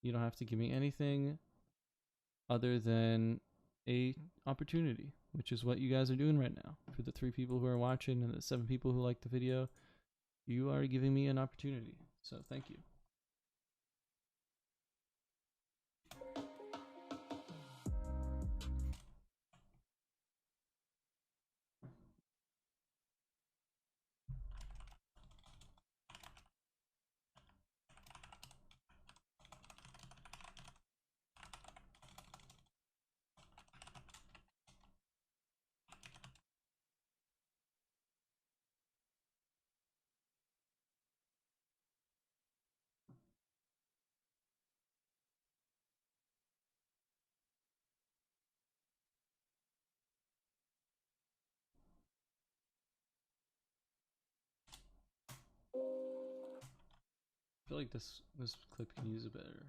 S1: You don't have to give me anything other than a opportunity, which is what you guys are doing right now. For the 3 people who are watching and the 7 people who like the video, you are giving me an opportunity. So thank you. I feel like this clip can use it better.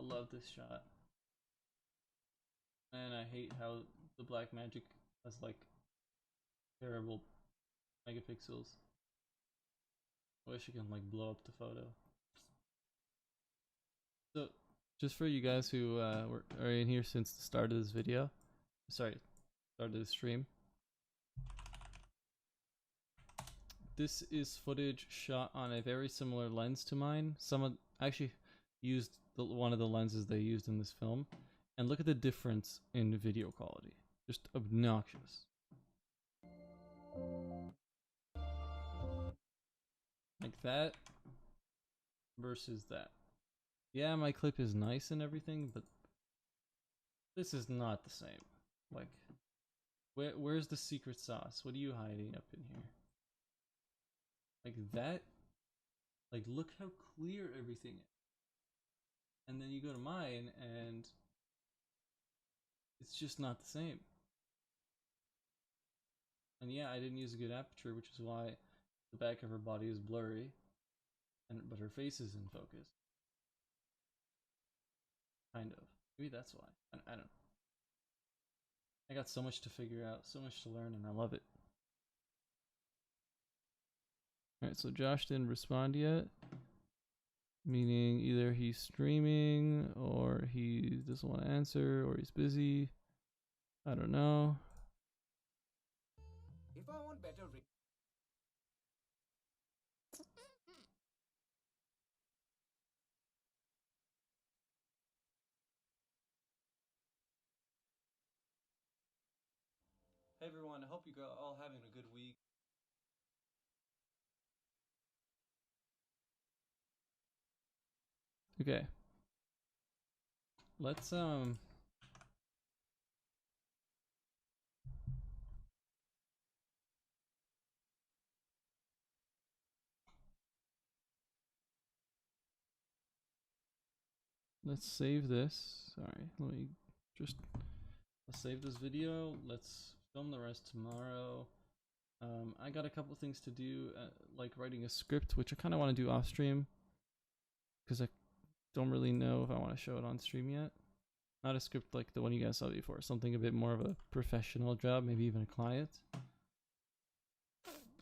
S1: I love this shot. And I hate how the black magic has like terrible megapixels. I wish you can like blow up the photo. So, just for you guys who are in here since the start of this video, sorry, start of the stream. This is footage shot on a very similar lens to mine. I actually used one of the lenses they used in this film, and look at the difference in video quality. Just obnoxious. Like that versus that. Yeah, my clip is nice and everything, but this is not the same. Like, where's the secret sauce? What are you hiding up in here? Like that? Like, look how clear everything is. And then you go to mine, and it's just not the same. And yeah, I didn't use a good aperture, which is why the back of her body is blurry, but her face is in focus. Kind of. Maybe that's why. I don't know. I got so much to figure out, so much to learn, and I love it. Alright, so Josh didn't respond yet. Meaning either he's streaming, or he doesn't want to answer, or he's busy. I don't know. If I want better Hey everyone, I hope you are all having a good week. Okay. Let's save this. Sorry, let's save this video. Let's film the rest tomorrow. I got a couple things to do, like writing a script, which I kind of want to do off stream, because I don't really know if I want to show it on stream yet. Not a script like the one you guys saw before, something a bit more of a professional job, maybe even a client.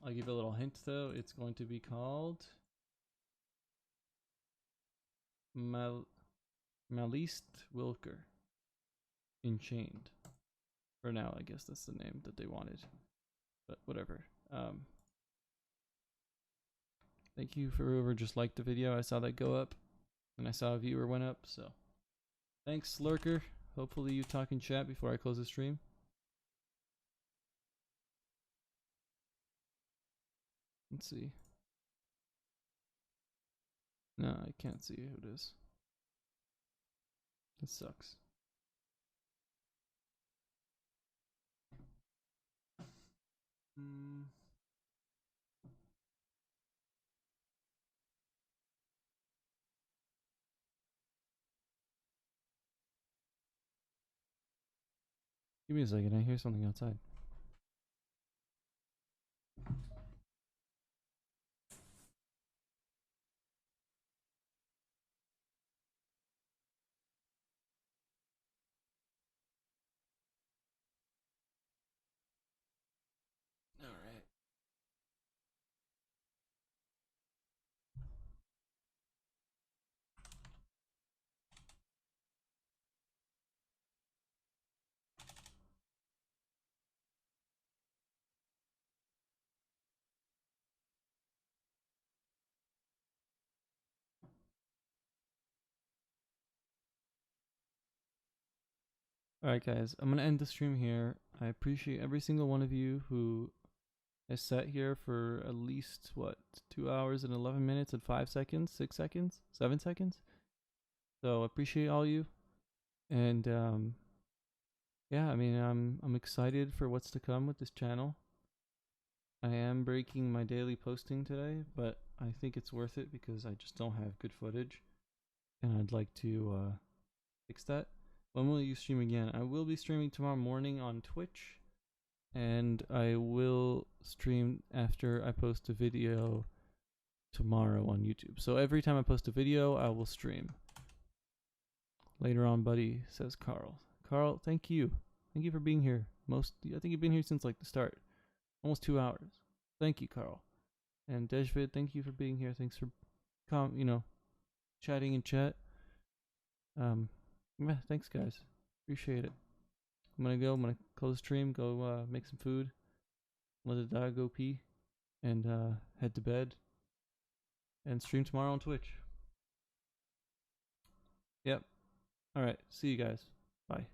S1: I'll give you a little hint though, it's going to be called Maliste Wilker Enchained. For now, I guess that's the name that they wanted, but whatever. Thank you for whoever just liked the video. I saw that go up, and I saw a viewer went up, so thanks, Lurker. Hopefully you talk in chat before I close the stream. Let's see. No, I can't see who it is. This sucks. Give me a second, I hear something outside. Alright. Alright guys, I'm gonna end the stream here. I appreciate every single one of you who has sat here for at least, what, 2 hours and 11 minutes and 5 seconds, 6 seconds, 7 seconds? So I appreciate all you. And yeah, I mean, I'm excited for what's to come with this channel. I am breaking my daily posting today, but I think it's worth it because I just don't have good footage. And I'd like to fix that. When will you stream again? I will be streaming tomorrow morning on Twitch, and I will stream after I post a video tomorrow on YouTube. So every time I post a video, I will stream. Later on, buddy, says Carl. Carl, thank you. Thank you for being here. I think you've been here since like the start. Almost 2 hours. Thank you, Carl. And Dejvid, thank you for being here. Thanks for chatting in chat. Yeah, thanks guys. Appreciate it. I'm gonna close the stream, go make some food, let the dog go pee, and head to bed. And stream tomorrow on Twitch. Yep. Alright, see you guys.